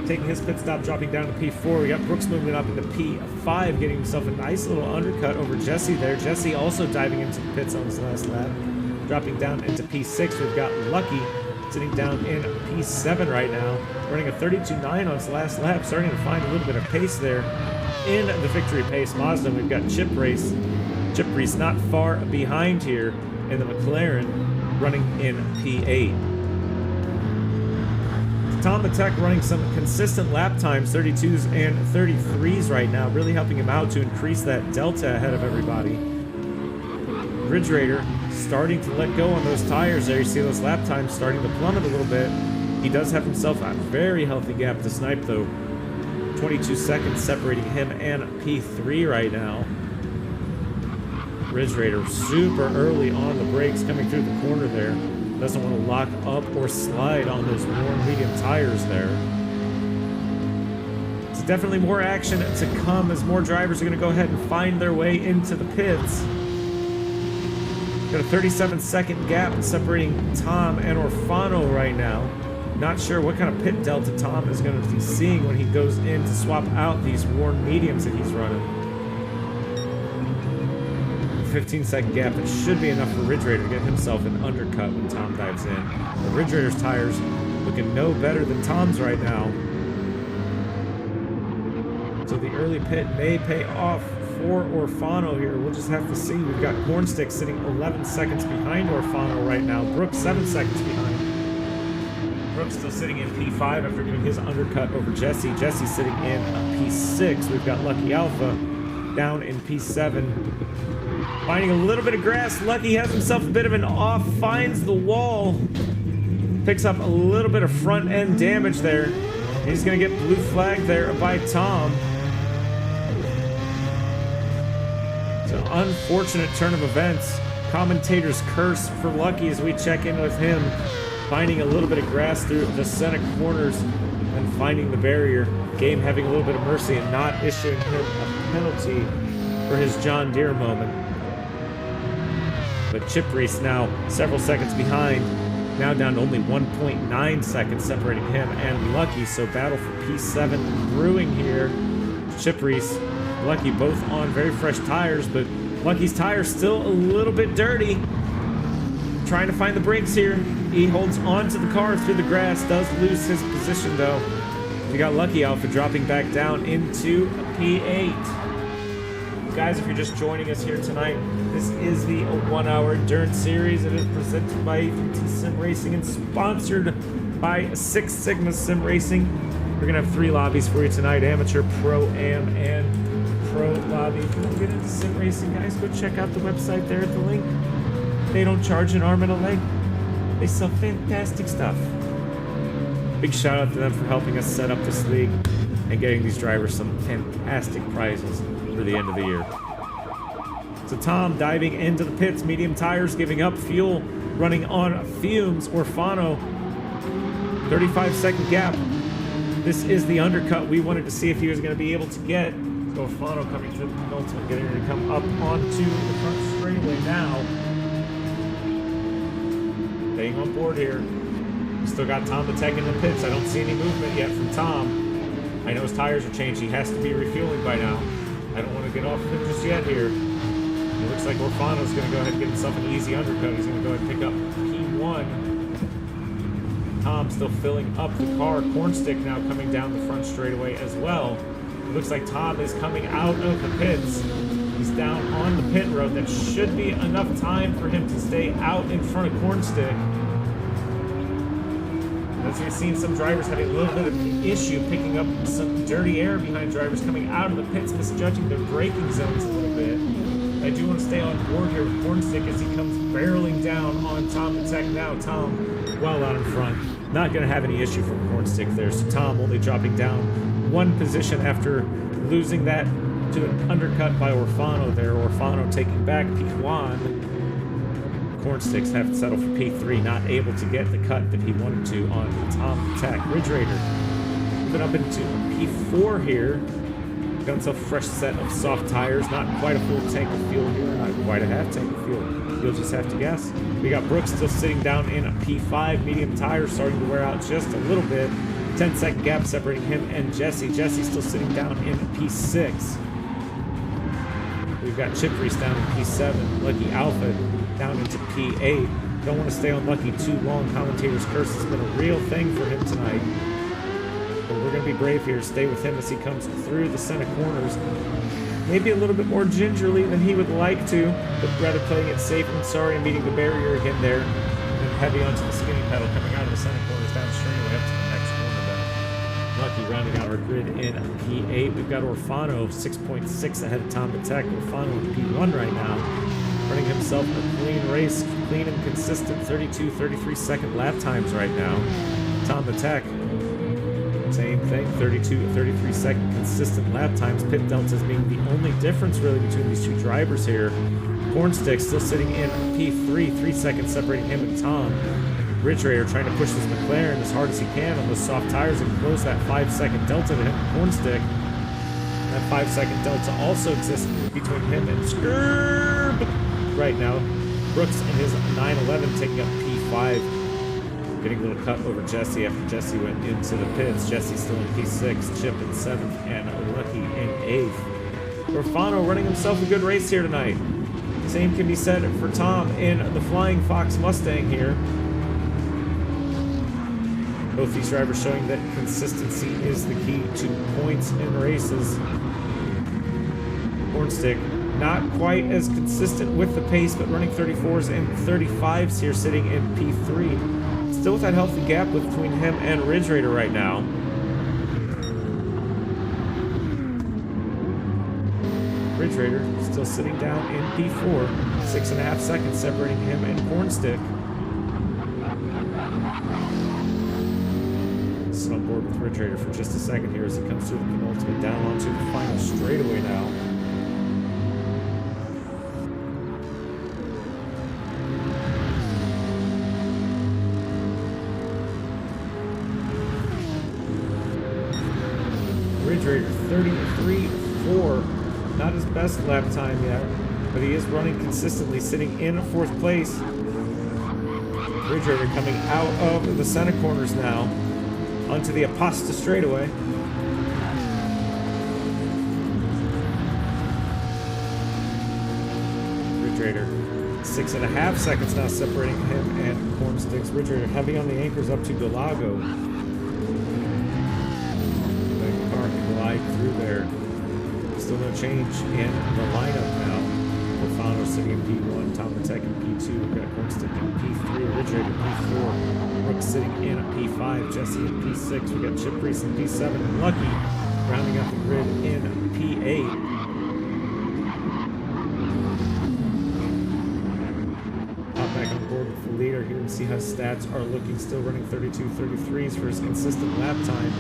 A: taking his pit stop, dropping down to P4. We got Brooks moving up into P5, getting himself a nice little undercut over Jesse there. Jesse also diving into the pits on his last lap, dropping down into P6. We've got Lucky sitting down in P7 right now, running a 32.9 on his last lap, starting to find a little bit of pace there in the victory pace Mazda. We've got Chip Reese not far behind here in the McLaren, running in P8. Tom the Tech running some consistent lap times, 32s and 33s right now, really helping him out to increase that delta ahead of everybody. Ridge Raider starting to let go on those tires there. You see those lap times starting to plummet a little bit. He does have himself a very healthy gap to snipe, though. 22 seconds separating him and P3 right now. Ridge Raider super early on the brakes, coming through the corner there. Doesn't want to lock up or slide on those worn medium tires there. It's definitely more action to come as more drivers are going to go ahead and find their way into the pits. Got a 37-second gap separating Tom and Orfano right now. Not sure what kind of pit delta Tom is going to be seeing when he goes in to swap out these worn mediums that he's running. 15-second gap. It should be enough for Ridgerator to get himself an undercut when Tom dives in. But Ridgerator's tires looking no better than Tom's right now. So the early pit may pay off for Orfano here. We'll just have to see. We've got Cornstick sitting 11 seconds behind Orfano right now. Brooks 7 seconds behind. Brooks still sitting in P5 after doing his undercut over Jesse. Jesse sitting in P6. We've got Lucky Alpha down in P7. Finding a little bit of grass. Lucky has himself a bit of an off. Finds the wall. Picks up a little bit of front end damage there. He's going to get blue flagged there by Tom. It's an unfortunate turn of events. Commentator's curse for Lucky as we check in with him. Finding a little bit of grass through the center corners and finding the barrier. Game having a little bit of mercy and not issuing him a penalty for his John Deere moment. But Chip Reese now several seconds behind. Now down to only 1.9 seconds separating him and Lucky. So battle for P7 brewing here. Chip Reese, Lucky both on very fresh tires, but Lucky's tires still a little bit dirty. Trying to find the brakes here. He holds on to the car through the grass, does lose his position though. We got Lucky Alpha dropping back down into P8. Guys, if you're just joining us here tonight, this is the 1 hour endurance series. It is presented by AT Sim Racing and sponsored by Six Sigma Sim Racing. We're gonna have 3 lobbies for you tonight: amateur, pro-am, and pro lobby. If you want to get into sim racing, guys, go check out the website there at the link. They don't charge an arm and a leg. They sell fantastic stuff. Big shout out to them for helping us set up this league and getting these drivers some fantastic prizes for the end of the year. So Tom diving into the pits, medium tires, giving up fuel, running on fumes. Orfano, 35-second gap. This is the undercut we wanted to see if he was going to be able to get. So Orfano coming through the penultimate, getting ready to come up onto the front straightaway now. Staying on board here. We still got Tom the Tech in the pits. I don't see any movement yet from Tom. I know his tires are changed. He has to be refueling by now. I don't want to get off of him just yet here. It looks like Orfano's going to go ahead and get himself an easy undercut. He's going to go ahead and pick up P1. Tom still filling up the car. Cornstick now coming down the front straightaway as well. It looks like Tom is coming out of the pits. He's down on the pit road. That should be enough time for him to stay out in front of Cornstick. As we've seen some drivers having a little bit of an issue picking up some dirty air behind drivers coming out of the pits, misjudging their braking zones a little bit. I do want to stay on board here with Cornstick as he comes barreling down on Tom the Tech now. Tom well out in front. Not going to have any issue from Cornstick there. So Tom only dropping down 1 position after losing that to an undercut by Orfano there. Orfano taking back P1. Cornsticks have to settle for P3, not able to get the cut that he wanted to on Tom the Tech. Ridgerator moving up into P4 here. Got himself a fresh set of soft tires. Not quite a full tank of fuel here. Not quite a half tank of fuel. You'll just have to guess. We got Brooks still sitting down in a P5. Medium tires starting to wear out just a little bit. 10-second gap separating him and Jesse. Jesse still sitting down in P6. We've got Chip Reese down in P7. Lucky Alpha down into P8. Don't want to stay on Lucky too long. Commentator's curse has been a real thing for him tonight. But we're going to be brave here. Stay with him as he comes through the center corners. Maybe a little bit more gingerly than he would like to, but rather playing it safe and sorry and meeting the barrier again there. And then heavy onto the skinny pedal coming out of the center corners down straightaway up to the next corner though. Lucky rounding out our grid in P8. We've got Orfano 6.6 ahead of Tom the Tech. Orfano in P1 right now. Running himself a clean race, clean and consistent 32-33 second lap times right now. Tom the Tech, same thing, 32-33 second consistent lap times. Pit deltas being the only difference really between these two drivers here. Cornstick still sitting in P3, 3 seconds separating him and Tom. Ridgerator trying to push his McLaren as hard as he can on those soft tires and close that 5-second delta to him and Cornstick. That 5-second delta also exists between him and Skirb right now. Brooks and his 911 taking up P5. Getting a little cut over Jesse after Jesse went into the pits. Jesse still in P6, Chip in 7th, and Lucky in 8th. Orfano running himself a good race here tonight. Same can be said for Tom in the Flying Fox Mustang here. Both these drivers showing that consistency is the key to points in races. Cornstick not quite as consistent with the pace, but running 34s and 35s here, sitting in P3. Still with that healthy gap between him and Ridge Raider right now. Ridge Raider still sitting down in P4. 6.5 seconds separating him and Cornstick. Sit on board with Ridge Raider for just a second here as he comes through the penultimate down onto the final straightaway now. Ridge Raider 33.4. Not his best lap time yet, but he is running consistently, sitting in 4th place. Ridge Raider coming out of the center corners now onto the Aposta straightaway. Ridge Raider 6.5 seconds now separating him and Cornstick's. Ridge Raider heavy on the anchors up to Delago. Letting the car glide through there. Still no change in the lineup now. Alfano sitting in P1, Tom the Tech in P2, we've got Cornstick in P3, Ridge Raider P4, Brooks sitting in a P5, Jesse in P6, we got Chip Reese in P7, and Lucky rounding out the grid in P8. Hop back on board with the leader here and see how his stats are looking. Still running 32-33s for his consistent lap time.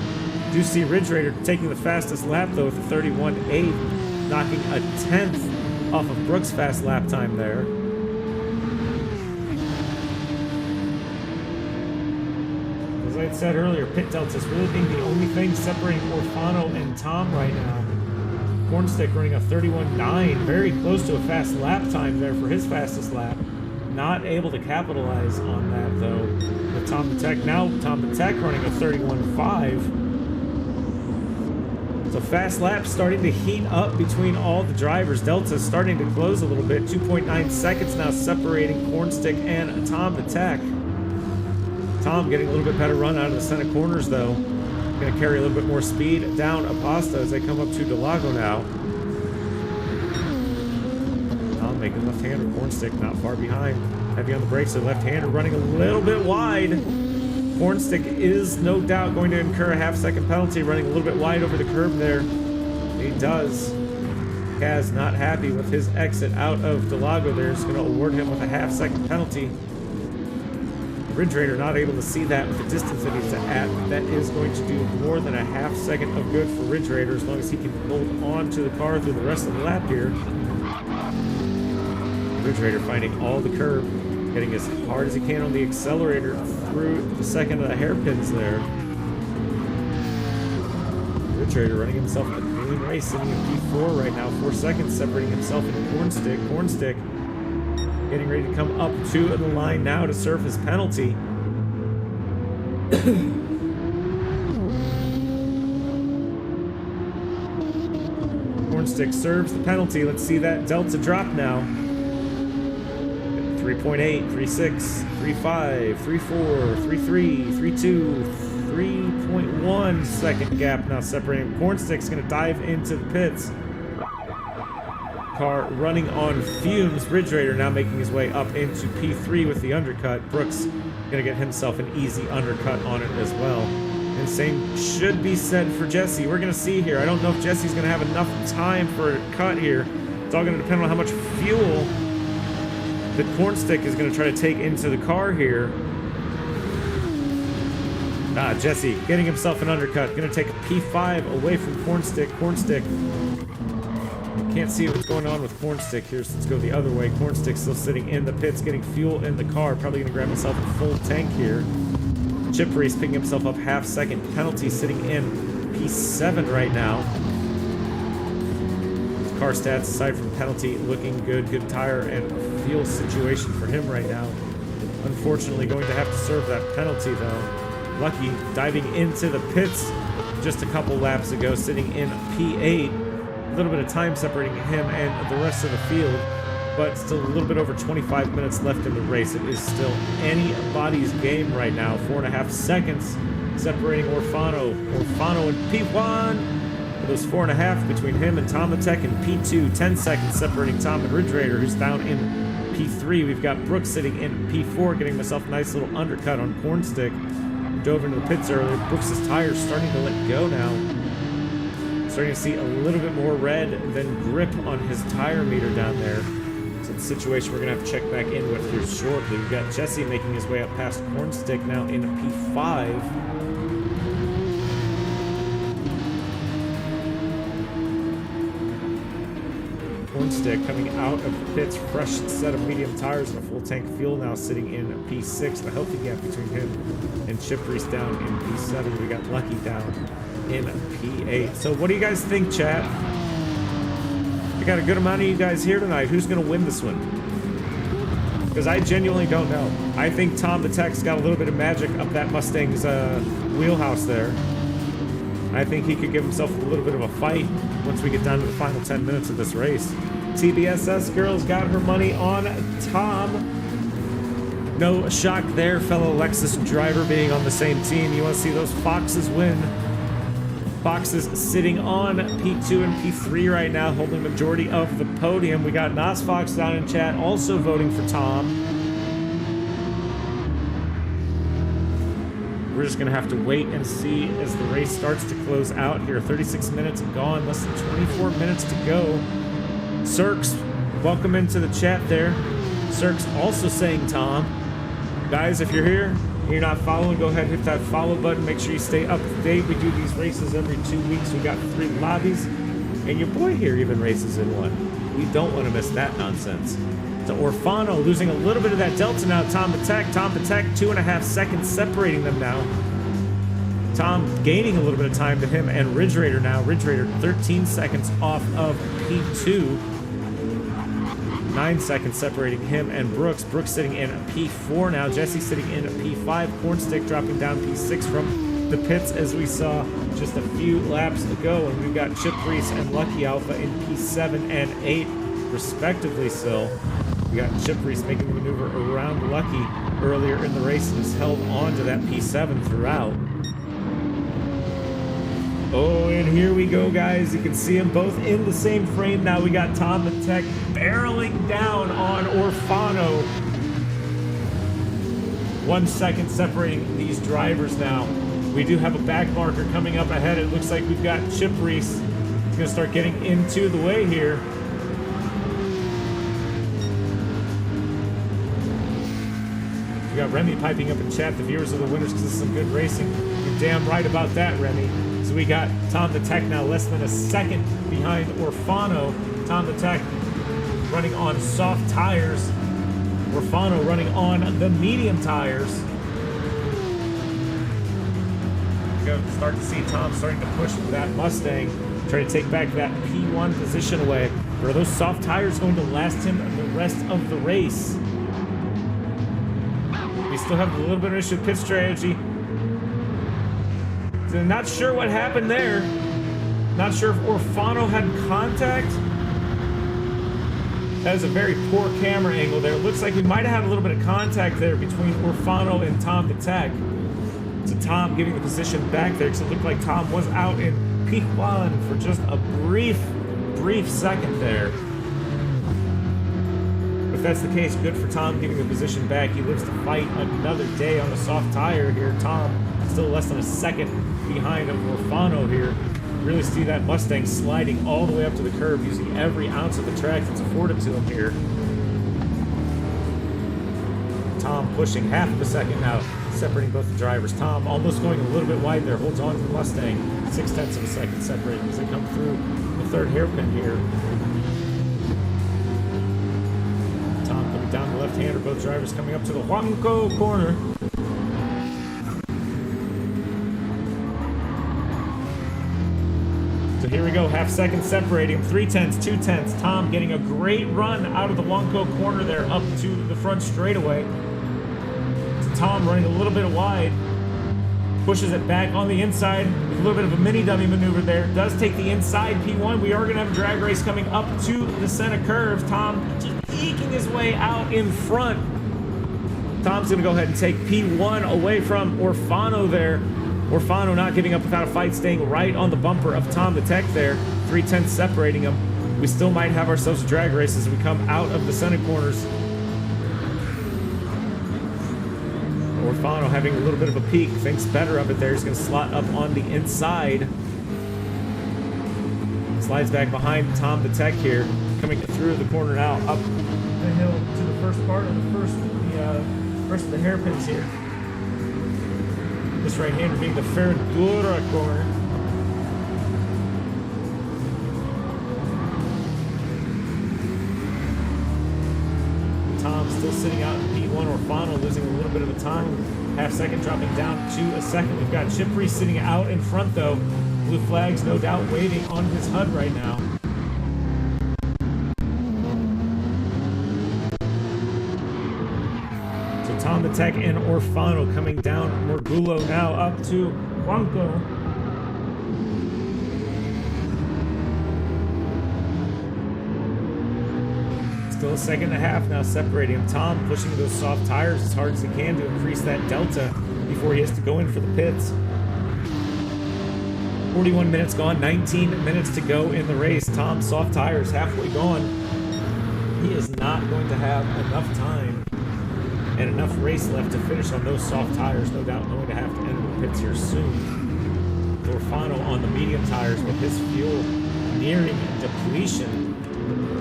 A: Do see Ridge Raider taking the fastest lap though with a 31.8, knocking a 10th off of Brooks' fast lap time there. As I had said earlier, pit deltas really being the only thing separating Orfano and Tom right now. Cornstick running a 31.9, very close to a fast lap time there for his fastest lap. Not able to capitalize on that though with Tom the Tech. Now Tom the Tech running a 31.5. So fast laps starting to heat up between all the drivers. Delta starting to close a little bit. 2.9 seconds now separating Cornstick and Tom the Tech. Tom getting a little bit better run out of the center corners though. Going to carry a little bit more speed down Aposta as they come up to Delago now. Tom making left-hander. Cornstick not far behind. Heavy on the brakes. So left-hander running a little bit wide. Cornstick is no doubt going to incur a half-second penalty, running a little bit wide over the curb there. He does. Kaz not happy with his exit out of Delago there. Is going to award him with a half-second penalty. Ridge Raider not able to see that with the distance that he's at. That is going to do more than a half-second of good for Ridge Raider as long as he can hold on to the car through the rest of the lap here. Ridge Raider finding all the curb, getting as hard as he can on the accelerator through the second of the hairpins there. Ridge Raider running himself a clean race, sitting in P4 right now, 4 seconds separating himself and Cornstick. Cornstick getting ready to come up to the line now to serve his penalty. Cornstick serves the penalty. Let's see that delta drop now. 3.8, 3.6, 3.5, 3.4, 3.3, 3.2, 3.1 second gap now separating. Cornstick's going to dive into the pits. Car running on fumes. Ridge Raider now making his way up into P3 with the undercut. Brooks going to get himself an easy undercut on it as well. And same should be said for Jesse. We're going to see here. I don't know if Jesse's going to have enough time for a cut here. It's all going to depend on how much fuel that Cornstick is going to try to take into the car here. Jesse getting himself an undercut. Going to take a P5 away from Cornstick. Cornstick. Can't see what's going on with Cornstick here, so let's go the other way. Cornstick still sitting in the pits, getting fuel in the car. Probably going to grab himself a full tank here. Chip Reese picking himself up half-second penalty, sitting in P7 right now. Car stats, aside from penalty, looking good. Good tire and fuel situation for him right now. Unfortunately, going to have to serve that penalty, though. Lucky diving into the pits just a couple laps ago, sitting in P8. A little bit of time separating him and the rest of the field. but still a little bit over 25 minutes left in the race. It is still anybody's game right now. 4.5 seconds separating Orfano. Orfano in P1. With those 4.5 between him and Tom the Tech in P2. 10 seconds separating Tom and Ridge-Raider, who's down in P3. We've got Brooks sitting in P4, getting himself a nice little undercut on Cornstick. Dove into the pits earlier. Brooks' tires starting to let go now. Starting to see a little bit more red than grip on his tire meter down there. So it's a situation we're going to have to check back in with here shortly. We've got Jesse making his way up past Cornstick now in P5. Cornstick coming out of the pits, fresh set of medium tires and a full tank of fuel now sitting in P6. The healthy gap between him and Chip Reese down in P7. We got Lucky down in P8. So what do you guys think, chat? We got a good amount of you guys here tonight. Who's going to win this one? Because I genuinely don't know. I think Tom the Tech's got a little bit of magic up that Mustang's wheelhouse there. I think he could give himself a little bit of a fight once we get down to the final 10 minutes of this race. TBSS Girls got her money on Tom. No shock there, fellow Lexus driver being on the same team. You want to see those Foxes win. Foxes sitting on P2 and P3 right now, holding the majority of the podium. We got Nas Fox down in chat also voting for Tom. We're just going to have to wait and see as the race starts to close out here. 36 minutes gone, less than 24 minutes to go. Cirques, welcome into the chat there. Cirques also saying Tom. Guys, if you're here and you're not following, go ahead and hit that follow button. Make sure you stay up to date. We do these races every 2 weeks. We got 3 lobbies, and your boy here even races in one. We don't want to miss that nonsense. To Orfano, losing a little bit of that delta now. Tom the Tech, 2.5 seconds separating them now. Tom gaining a little bit of time to him and Ridge Raider now. Ridge Raider 13 seconds off of P2. 9 seconds separating him and Brooks. Brooks sitting in P4 now. Jesse sitting in P5. Cornstick dropping down P6 from the pits as we saw just a few laps ago. And we've got Chip Reese and Lucky Alpha in P7 and 8 respectively still. We got Chip Reese making the maneuver around Lucky earlier in the race and has held on to that P7 throughout. Oh, and here we go, guys. You can see them both in the same frame now. We got Tom the Tech barreling down on Orfano. 1 second separating these drivers now. We do have a back marker coming up ahead. It looks like we've got Chip Reese. He's going to start getting into the way here. We got Remy piping up in chat, the viewers are the winners because this is some good racing. You're damn right about that, Remy. So we got Tom the Tech now less than a second behind Orfano. Tom the Tech running on soft tires. Orfano running on the medium tires. We're going to start to see Tom starting to push that Mustang, trying to take back that P1 position away. Or are those soft tires going to last him the rest of the race? We still have a little bit of issue with pit strategy. So not sure what happened there. Not sure if Orfano had contact. That is a very poor camera angle there. It looks like we might have had a little bit of contact there between Orfano and Tom the Tech. So Tom giving the position back there because it looked like Tom was out in P1 for just a brief second there. If that's the case, good for Tom giving the position back. He lives to fight another day on a soft tire here. Tom still less than a second behind of Orfano here. Really see that Mustang sliding all the way up to the curb, using every ounce of the track that's afforded to him here. Tom pushing half of a second now, separating both the drivers. Tom almost going a little bit wide there, holds on to the Mustang. 0.6 of a second separating as they come through the third hairpin here. Down the left-hander, both drivers coming up to the Huanco corner. So here we go, half second separating, 0.3, 0.2. Tom getting a great run out of the Huanco corner there up to the front straightaway. So Tom running a little bit wide. Pushes it back on the inside with a little bit of a mini dummy maneuver there. Does take the inside P1. We are going to have a drag race coming up to the center curve. Tom just eking his way out in front. Tom's going to go ahead and take P1 away from Orfano there. Orfano not giving up without a fight, staying right on the bumper of Tom the Tech there. 3/10 separating them. We still might have ourselves a drag race as we come out of the center corners. Orfano having a little bit of a peak, thinks better of it there. He's going to slot up on the inside. Slides back behind Tom the Tech here, coming through the corner now, up the hill to the first part of the first of the hairpins here. This right-hander being the Ferradura corner. Tom still sitting out in P1. Orfano losing a little bit of a time. Half second dropping down to a second. We've got Chip Reese sitting out in front though. Blue flags no doubt waving on his HUD right now. So Tom the Tech and Orfano coming down. Morgulo now up to Juanco. Still a second and a half now separating him. Tom pushing those soft tires as hard as he can to increase that delta before he has to go in for the pits. 41 minutes gone, 19 minutes to go in the race. Tom's soft tires halfway gone. He is not going to have enough time and enough race left to finish on those soft tires. No doubt going to have to enter the pits here soon. Orfano on the medium tires with his fuel nearing depletion.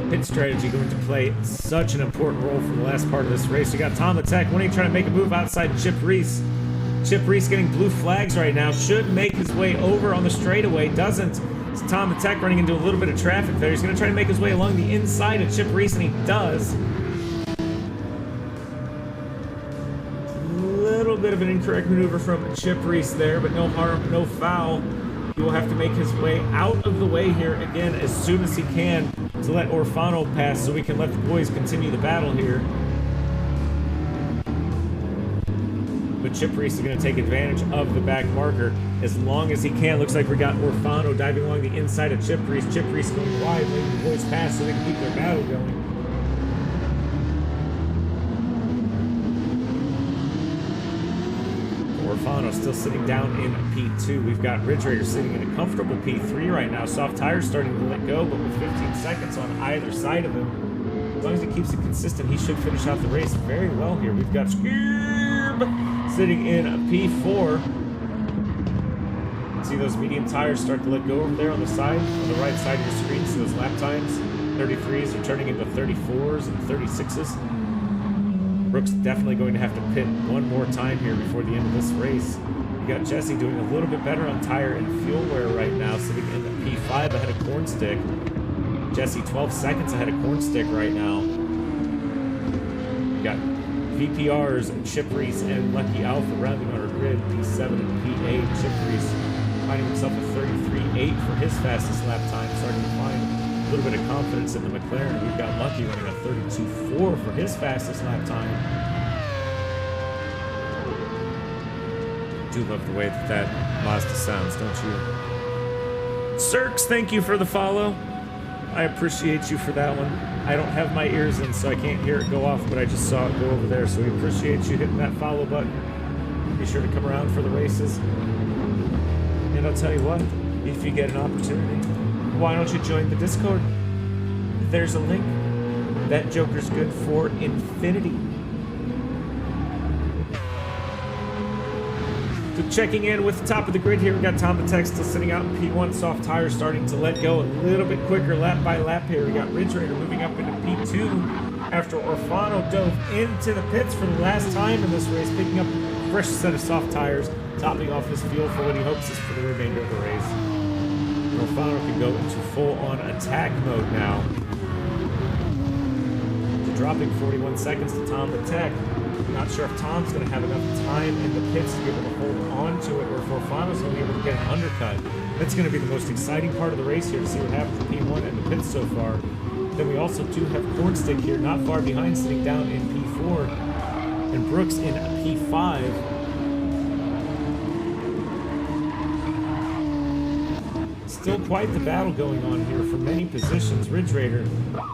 A: Pit strategy going to play such an important role for the last part of this race. We got Tom the Tech wanting to try to make a move outside Chip Reese. Chip Reese getting blue flags right now. Should make his way over on the straightaway. Doesn't. It's Tom the Tech running into a little bit of traffic there. He's going to try to make his way along the inside of Chip Reese, and he does. A little bit of an incorrect maneuver from Chip Reese there, but no harm, no foul. He will have to make his way out of the way here again as soon as he can to let Orfano pass so we can let the boys continue the battle here. But Chip Reese is going to take advantage of the back marker as long as he can. Looks like we got Orfano diving along the inside of Chip Reese. Chip Reese going wide, letting the boys pass so they can keep their battle going. Orfano still sitting down in P2. We've got Ridge Raider sitting in a comfortable P3 right now. Soft tires starting to let go, but with 15 seconds on either side of him. As long as he keeps it consistent, he should finish out the race very well here. We've got Skirb sitting in a P4. See those medium tires start to let go over there on the side, on the right side of your screen. See those lap times? 33s are turning into 34s and 36s. Brooks definitely going to have to pit one more time here before the end of this race. We got Jesse doing a little bit better on tire and fuel wear right now, sitting in the P5 ahead of Cornstick. Jesse 12 seconds ahead of Cornstick right now. We got VPRs and Chip Reese and Lucky Alpha rounding on our grid. P7 and P8. Chip Reese finding himself a 33.8 for his fastest lap time, starting to find a little bit of confidence in the McLaren. We've got Lucky running a 32.4 for his fastest lap time. Do love the way that Mazda sounds, don't you? Cirques, thank you for the follow. I appreciate you for that one. I don't have my ears in, so I can't hear it go off, but I just saw it go over there, so we appreciate you hitting that follow button. Be sure to come around for the races. And I'll tell you what, if you get an opportunity, why don't you join the Discord? There's a link. That Joker's good for infinity. So checking in with the top of the grid here, we got Tom the Tech still sitting out in P1, soft tires starting to let go a little bit quicker lap by lap here. We got Ridge Raider moving up into P2 after Orfano dove into the pits for the last time in this race, picking up a fresh set of soft tires, topping off his fuel for what he hopes is for the remainder of the race. Orfano can go into full-on attack mode now. So dropping 41 seconds to Tom the Tech. Not sure if Tom's going to have enough time in the pits to be able to hold on to it, or if Orfano's going to be able to get an undercut. That's going to be the most exciting part of the race here, to see what happens to P1 and the pits so far. Then we also do have Cornstick here, not far behind, sitting down in P4, and Brooks in P5. Still quite the battle going on here for many positions. Ridge Raider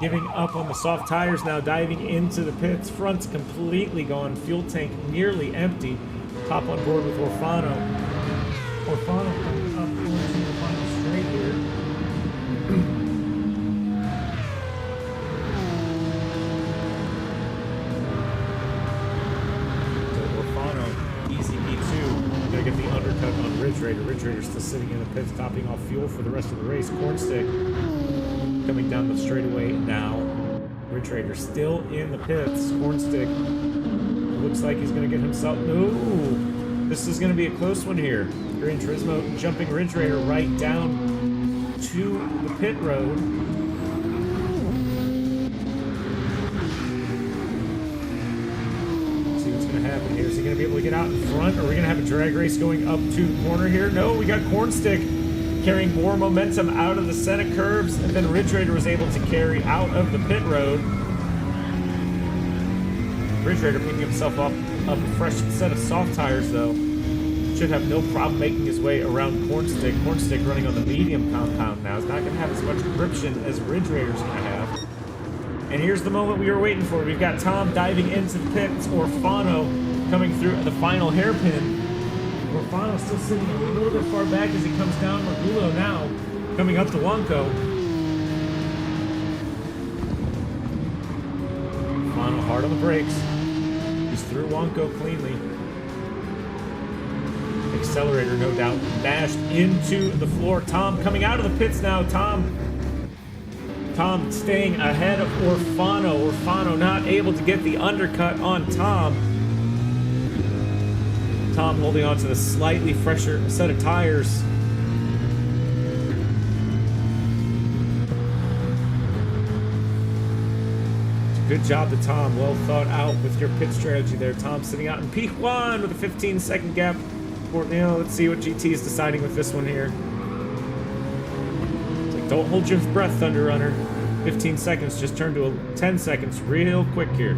A: giving up on the soft tires now, diving into the pits. Front's completely gone. Fuel tank nearly empty. Hop on board with Orfano. Orfano coming up into the final straight here. Gonna get the undercut on Ridge Raider. Ridge Raider still sitting in the pits, topping off fuel for the rest of the race. Cornstick coming down the straightaway now. Ridge Raider still in the pits. Cornstick looks like he's gonna get himself. No, this is gonna be a close one here. Gran Turismo jumping Ridge Raider right down to the pit road. Happen here. Is he going to be able to get out in front? Or are we going to have a drag race going up to the corner here? No, we got Cornstick carrying more momentum out of the set of curves, and then Ridge Raider was able to carry out of the pit road. Ridge Raider picking himself up a fresh set of soft tires, though. Should have no problem making his way around Cornstick. Cornstick running on the medium compound now. He's not going to have as much gription as Ridge Raider's going to have. And here's the moment we were waiting for. We've got Tom diving into the pits. Orfano coming through at the final hairpin. Orfano still sitting a little bit far back as he comes down. Margulo now coming up to Wonko. Orfano hard on the brakes. He's through Wonko cleanly. Accelerator, no doubt, dashed into the floor. Tom coming out of the pits now. Tom staying ahead of Orfano. Orfano not able to get the undercut on Tom. Tom holding on to the slightly fresher set of tires. Good job to Tom. Well thought out with your pit strategy there. Tom sitting out in P1 with a 15-second gap. Let's see what GT is deciding with this one here. Don't hold your breath, Thunder Runner. 15 seconds just turned to 10 seconds real quick here.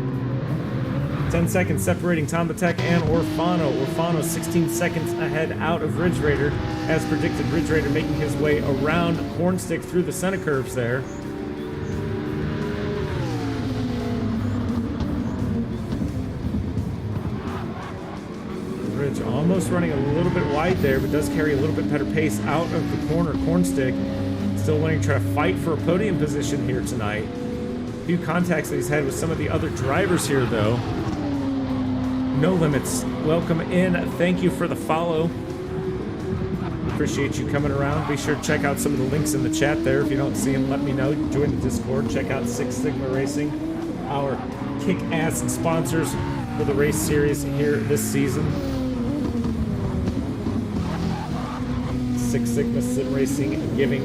A: 10 seconds separating Tom the Tech and Orfano. Orfano 16 seconds ahead out of Ridge Raider. As predicted, Ridge Raider making his way around Cornstick through the center curves there. Ridge almost running a little bit wide there, but does carry a little bit better pace out of the corner. Cornstick still wanting to try to fight for a podium position here tonight. A few contacts that he's had with some of the other drivers here, though. No Limits, welcome in. Thank you for the follow. Appreciate you coming around. Be sure to check out some of the links in the chat there. If you don't see them, let me know. Join the Discord. Check out Six Sigma Racing, our kick-ass sponsors for the race series here this season. Six Sigma Sim Racing giving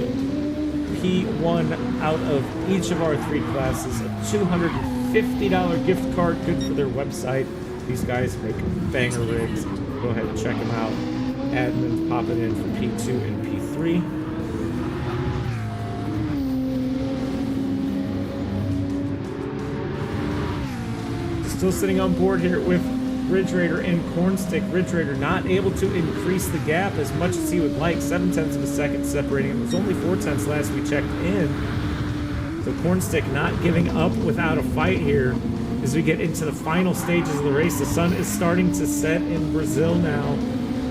A: P1 out of each of our 3 classes a $250 gift card, good for their website. These guys make banger rigs. Go ahead and check them out. Admin popping in for P2 and P3. Still sitting on board here with Ridge Raider and Cornstick. Ridge Raider not able to increase the gap as much as he would like. 7/10 of a second separating him. It was only 4/10 last we checked in. So Cornstick not giving up without a fight here as we get into the final stages of the race. The sun is starting to set in Brazil now.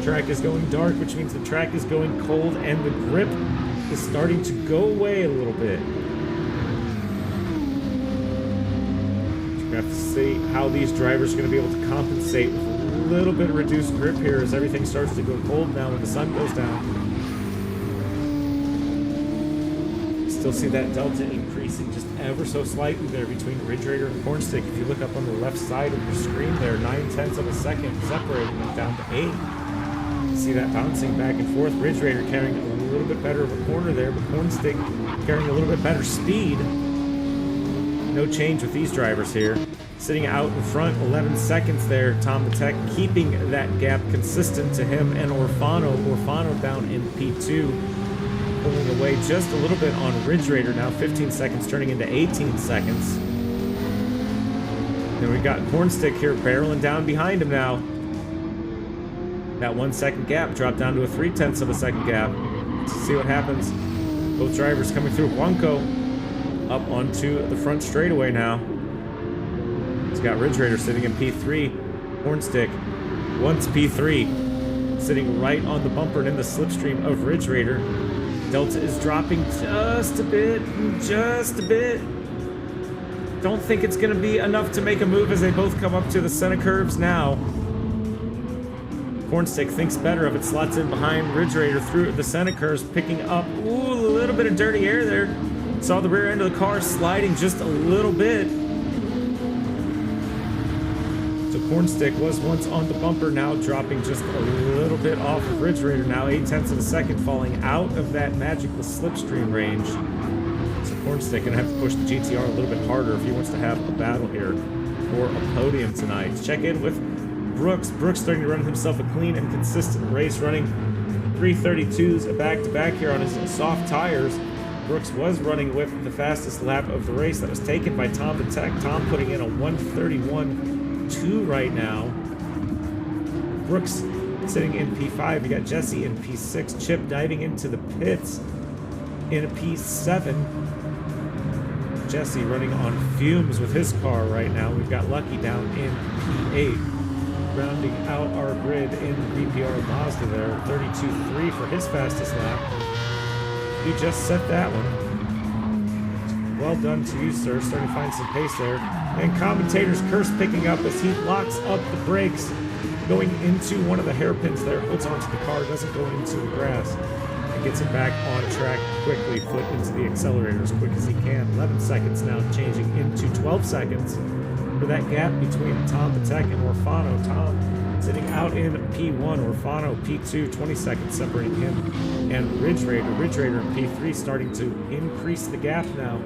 A: Track is going dark, which means the track is going cold, and the grip is starting to go away a little bit. We have to see how these drivers are going to be able to compensate with a little bit of reduced grip here as everything starts to go cold now when the sun goes down. Still see that delta increasing just ever so slightly there between Ridge Raider and Cornstick. If you look up on the left side of your screen there, 9/10 of a second separating them down to 8. You see that bouncing back and forth. Ridge Raider carrying a little bit better of a corner there, but Cornstick carrying a little bit better speed. No change with these drivers here. Sitting out in front, 11 seconds there. Tom the Tech keeping that gap consistent to him and Orfano. Orfano down in P2. Pulling away just a little bit on Ridge Raider now. 15 seconds turning into 18 seconds. Then we got Cornstick here barreling down behind him now. That 1 second gap dropped down to a 3/10 of a second gap. Let's see what happens. Both drivers coming through. Juanco up onto the front straightaway now. He's got Ridge Raider sitting in P3. Hornstick once P3, sitting right on the bumper and in the slipstream of Ridge Raider. Delta is dropping just a bit. Don't think it's going to be enough to make a move as they both come up to the center curves now. Hornstick thinks better of it, slots in behind Ridge Raider through the center curves, picking up a little bit of dirty air there. Saw the rear end of the car sliding just a little bit. So Hornstick was once on the bumper, now dropping just a little bit off of Ridge Raider now, 0.8 of a second, falling out of that magical slipstream range. So Hornstick gonna have to push the GTR a little bit harder if he wants to have a battle here for a podium tonight. Let's check in with Brooks. Brooks starting to run himself a clean and consistent race, running 3:32s back-to-back here on his soft tires. Brooks was running with the fastest lap of the race that was taken by Tom the Tech. Tom putting in a 1:31.2 right now. Brooks sitting in P5. You got Jesse in P6. Chip diving into the pits in a P7. Jesse running on fumes with his car right now. We've got Lucky down in P8. Rounding out our grid in VPR Mazda there, 32.3 for his fastest lap. You just set that one. Well done to you, sir. Starting to find some pace there. And commentator's curse picking up as he locks up the brakes, going into one of the hairpins there, holds onto the car, doesn't go into the grass, and gets it back on track quickly, foot into the accelerator as quick as he can. 11 seconds now, changing into 12 seconds. For that gap between Tom the Tech and Orfano. Tom sitting out in P1, Orfano P2, 20 seconds separating him and Ridge Raider. Ridge Raider in P3 starting to increase the gap now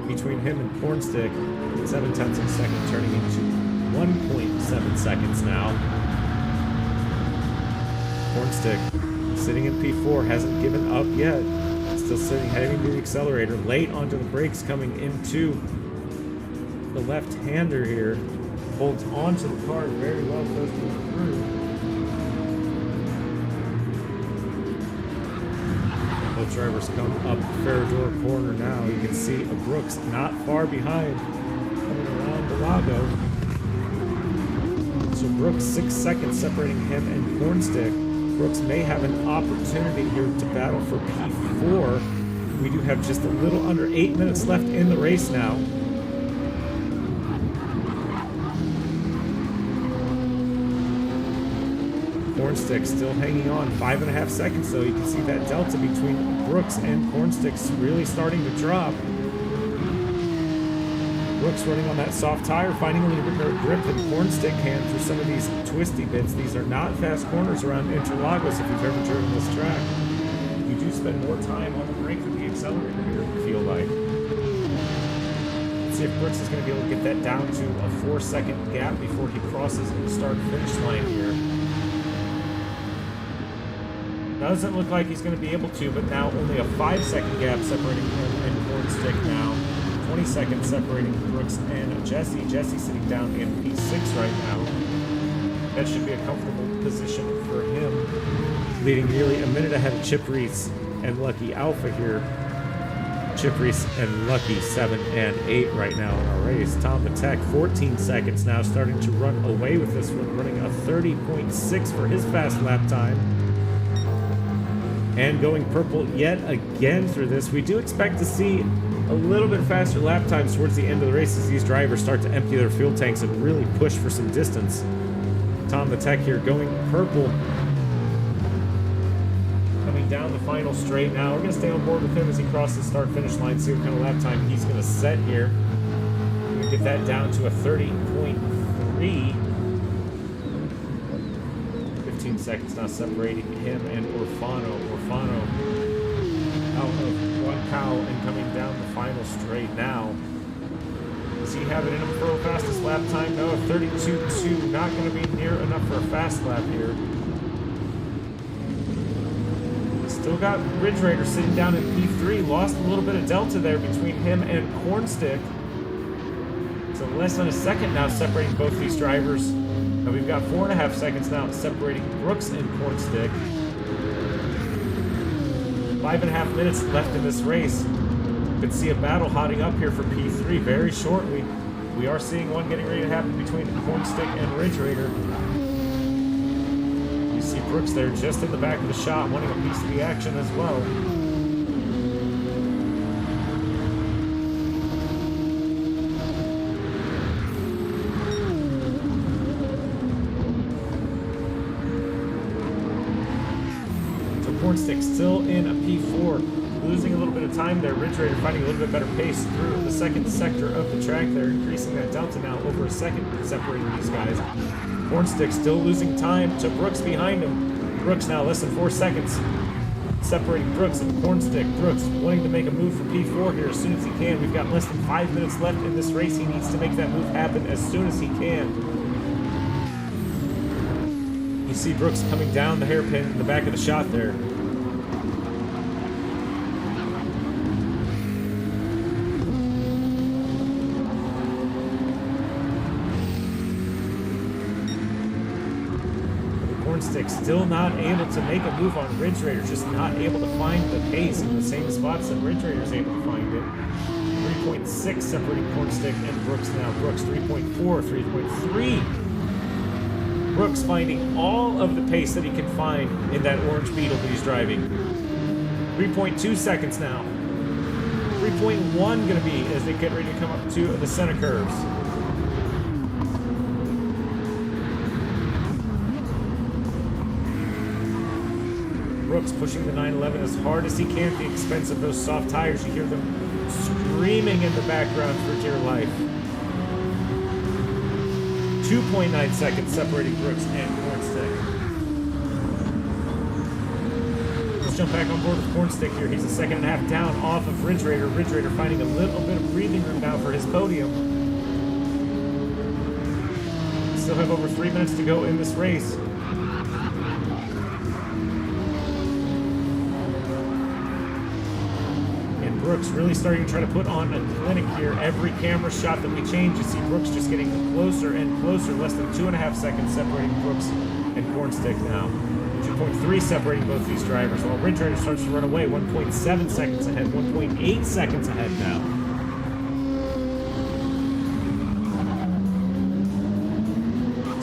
A: between him and Hornstick. 0.7 of a second, turning into 1.7 seconds now. Hornstick sitting in P4, hasn't given up yet. Still sitting, heading to the accelerator, late onto the brakes coming into the left-hander here. Holds onto the car very well, coasting through. Both drivers come up Ferrador corner now. You can see a Brooks not far behind, coming around the Lago. So Brooks 6 seconds separating him and Hornstick. Brooks may have an opportunity here to battle for P4. We do have just a little under 8 minutes left in the race now. Hornstick still hanging on, 5.5 seconds though. You can see that delta between Brooks and Hornstick's really starting to drop. Brooks running on that soft tire, finding a little bit more grip than Hornstick can through some of these twisty bits. These are not fast corners around Interlagos if you've ever driven this track. You do spend more time on the brake than the accelerator here, I feel like. Let's see if Brooks is going to be able to get that down to a 4-second gap before he crosses the start-finish line here. Doesn't look like he's going to be able to, but now only a 5-second gap separating him and Hornstick now. 20 seconds separating Brooks and Jesse. Jesse sitting down in P6 right now. That should be a comfortable position for him. Leading nearly a minute ahead of Chip Reese and Lucky Alpha here. Chip Reese and Lucky 7 and 8 right now in our race. Tom the Tech 14 seconds now, starting to run away with this one, running a 30.6 for his fast lap time. And going purple yet again through this. We do expect to see a little bit faster lap times towards the end of the race as these drivers start to empty their fuel tanks and really push for some distance. Tom the Tech here going purple. Coming down the final straight now. We're going to stay on board with him as he crosses the start-finish line, see what kind of lap time he's going to set here. We're going to get that down to a 30.3. 15 seconds now separating him and Orfano. Orfano out of one cow and coming down the final straight now. Does he have it in him for a fastest lap time? No, 32.2. Not going to be near enough for a fast lap here. Still got Ridge Raider sitting down in P3. Lost a little bit of delta there between him and Hornstick. So less than a second now separating both these drivers. And we've got 4.5 seconds now separating Brooks and Hornstick. 5.5 minutes left in this race. Could see a battle hotting up here for P3 very shortly. We are seeing one getting ready to happen between Cornstick and Ridge Raider. You see Brooks there just in the back of the shot, wanting a piece of the action as well. Cornstick still in a P4, losing a little bit of time there. Ridge Raider finding a little bit better pace through the second sector of the track there, increasing that delta now over a second, separating these guys. Cornstick still losing time to Brooks behind him. Brooks now less than 4 seconds, separating Brooks and Cornstick. Brooks wanting to make a move for P4 here as soon as he can. We've got less than 5 minutes left in this race. He needs to make that move happen as soon as he can. You see Brooks coming down the hairpin in the back of the shot there. Cornstick still not able to make a move on Ridge Raider, just not able to find the pace in the same spots that Ridge Raider is able to find it. 3.6 separating Cornstick and Brooks now. Brooks 3.4, 3.3. Brooks finding all of the pace that he can find in that orange Beetle that he's driving. 3.2 seconds now. 3.1 going to be as they get ready to come up to the center curves. Brooks pushing the 911 as hard as he can at the expense of those soft tires. You hear them screaming in the background for dear life. 2.9 seconds separating Brooks and Cornstick. Let's jump back on board with Cornstick here. He's a second and a half down off of Ridge Raider. Ridge Raider finding a little bit of breathing room now for his podium. Still have over 3 minutes to go in this race. Brooks really starting to try to put on a clinic here. Every camera shot that we change, you see Brooks just getting closer and closer. Less than 2.5 seconds separating Brooks and Cornstick now. 2.3 separating both these drivers, while Ridge Raider starts to run away. 1.7 seconds ahead, 1.8 seconds ahead now.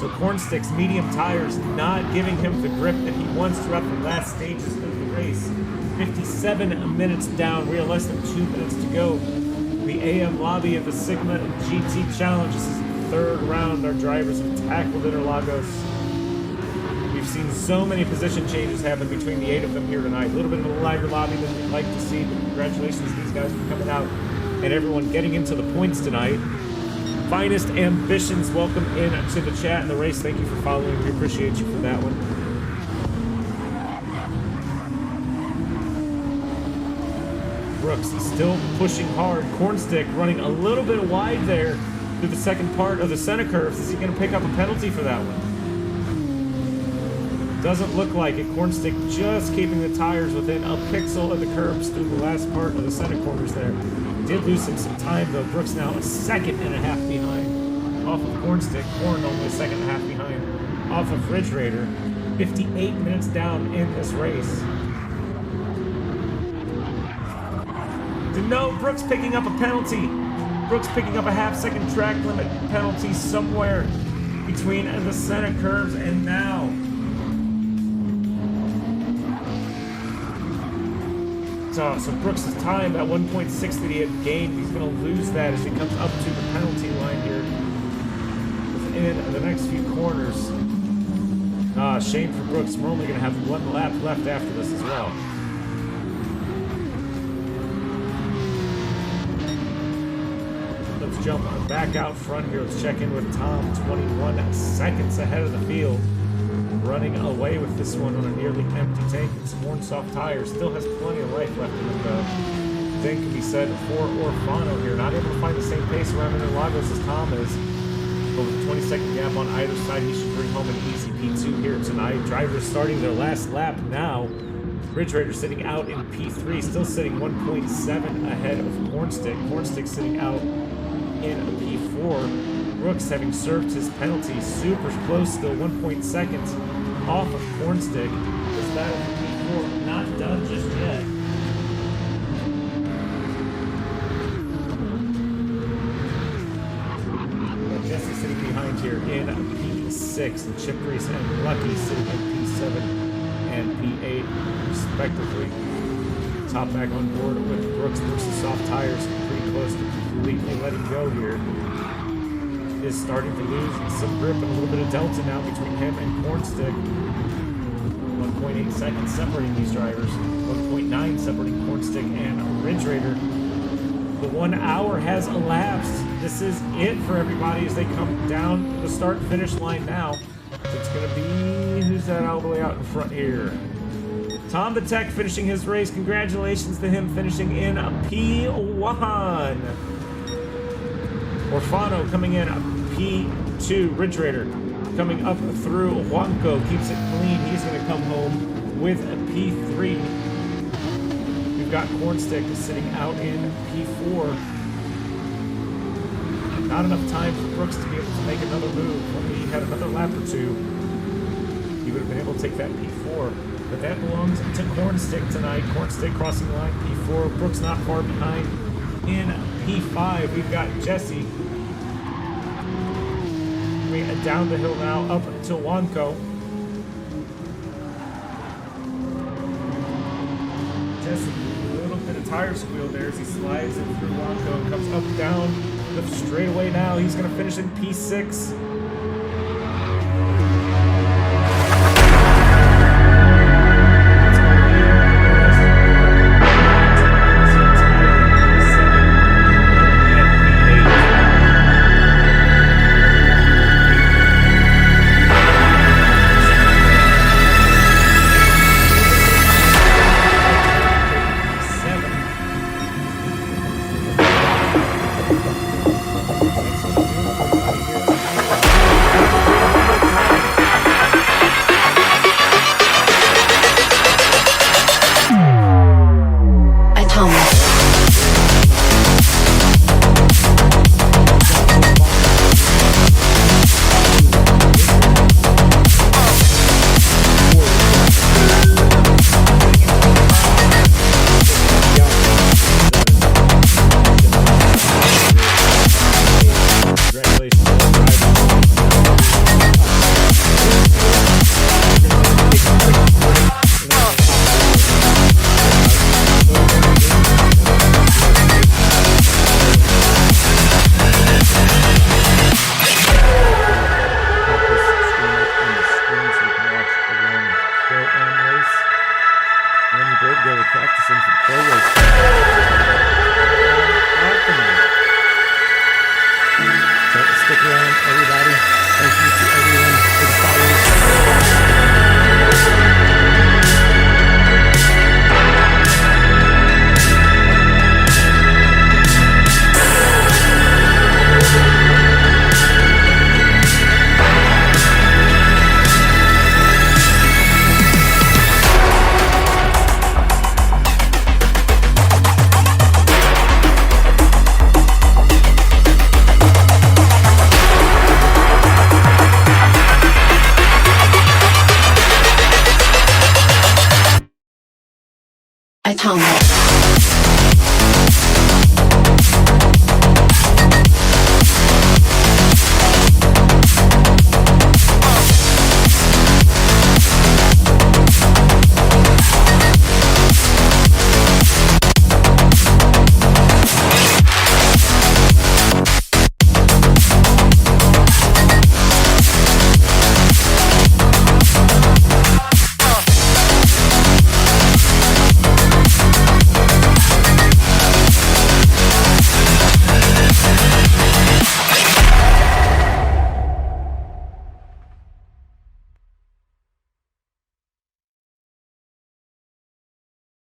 A: So Cornstick's medium tires not giving him the grip that he wants throughout the last stages of the race. 57 minutes down. We are less than 2 minutes to go. The AM lobby of the Sigma GT Challenge. This is the third round. Our drivers have tackled Interlagos. We've seen so many position changes happen between the 8 of them here tonight. A little bit of a lighter lobby than we'd like to see, but congratulations to these guys for coming out and everyone getting into the points tonight. Finest Ambitions, welcome in to the chat and the race. Thank you for following. We appreciate you for that one. Brooks is still pushing hard. Cornstick running a little bit wide there through the second part of the center curves. Is he going to pick up a penalty for that one? Doesn't look like it. Cornstick just keeping the tires within a pixel of the curbs through the last part of the center corners there. Did lose him some time though. Brooks now a second and a half behind. Off of Cornstick. Corn only a second and a half behind. Off of Ridge Raider. 58 minutes down in this race. No, Brooks picking up a penalty. Brooks picking up a half-second track limit penalty somewhere between the center curves and now. So Brooks' time, that 1.6 that he had gained, he's going to lose that as he comes up to the penalty line here within the next few corners. Shame for Brooks. We're only going to have one lap left after this as well. Jump back out front here. Let's check in with Tom. 21 seconds ahead of the field. Running away with this one on a nearly empty tank and some worn soft tires. Still has plenty of life left in him though. Thing can be said for Orfano here. Not able to find the same pace around Interlagos as Tom is. But with a 20-second gap on either side, he should bring home an easy P2 here tonight. Drivers starting their last lap now. Ridge Raider sitting out in P3. Still sitting 1.7 ahead of Cornstick. Cornstick sitting out in a P4. Brooks having served his penalty, super close still, 1 seconds off of Cornstick. This battle for P4 not done just yet. left here in P6, and Chip Grease and Lucky sitting in P7 and P8 respectively. Top back on board with Brooks versus Soft Tires, pretty close to completely letting go here. Is starting to lose some grip and a little bit of delta now between him and Cornstick. 1.8 seconds separating these drivers. 1.9 separating Cornstick and Ridge Raider. The 1 hour has elapsed. This is it for everybody as they come down the start-finish line now. It's going to be, who's that all the way out in front here? Tom the Tech finishing his race. Congratulations to him finishing in a P1. Orfano coming in P2. Ridge Raider coming up through Wanko. Keeps it clean. He's going to come home with a P3. We've got Cornstick sitting out in P4. Not enough time for Brooks to be able to make another move. When he had another lap or two, he would have been able to take that P4. But that belongs to Cornstick tonight. Cornstick crossing line P4. Brooks not far behind in P5. We've got Jesse down the hill now up to Wanko. Jesse, a little bit of tire squeal there as he slides in through Wanko and comes up down the straightaway now. He's going to finish in P6.
B: Atomic.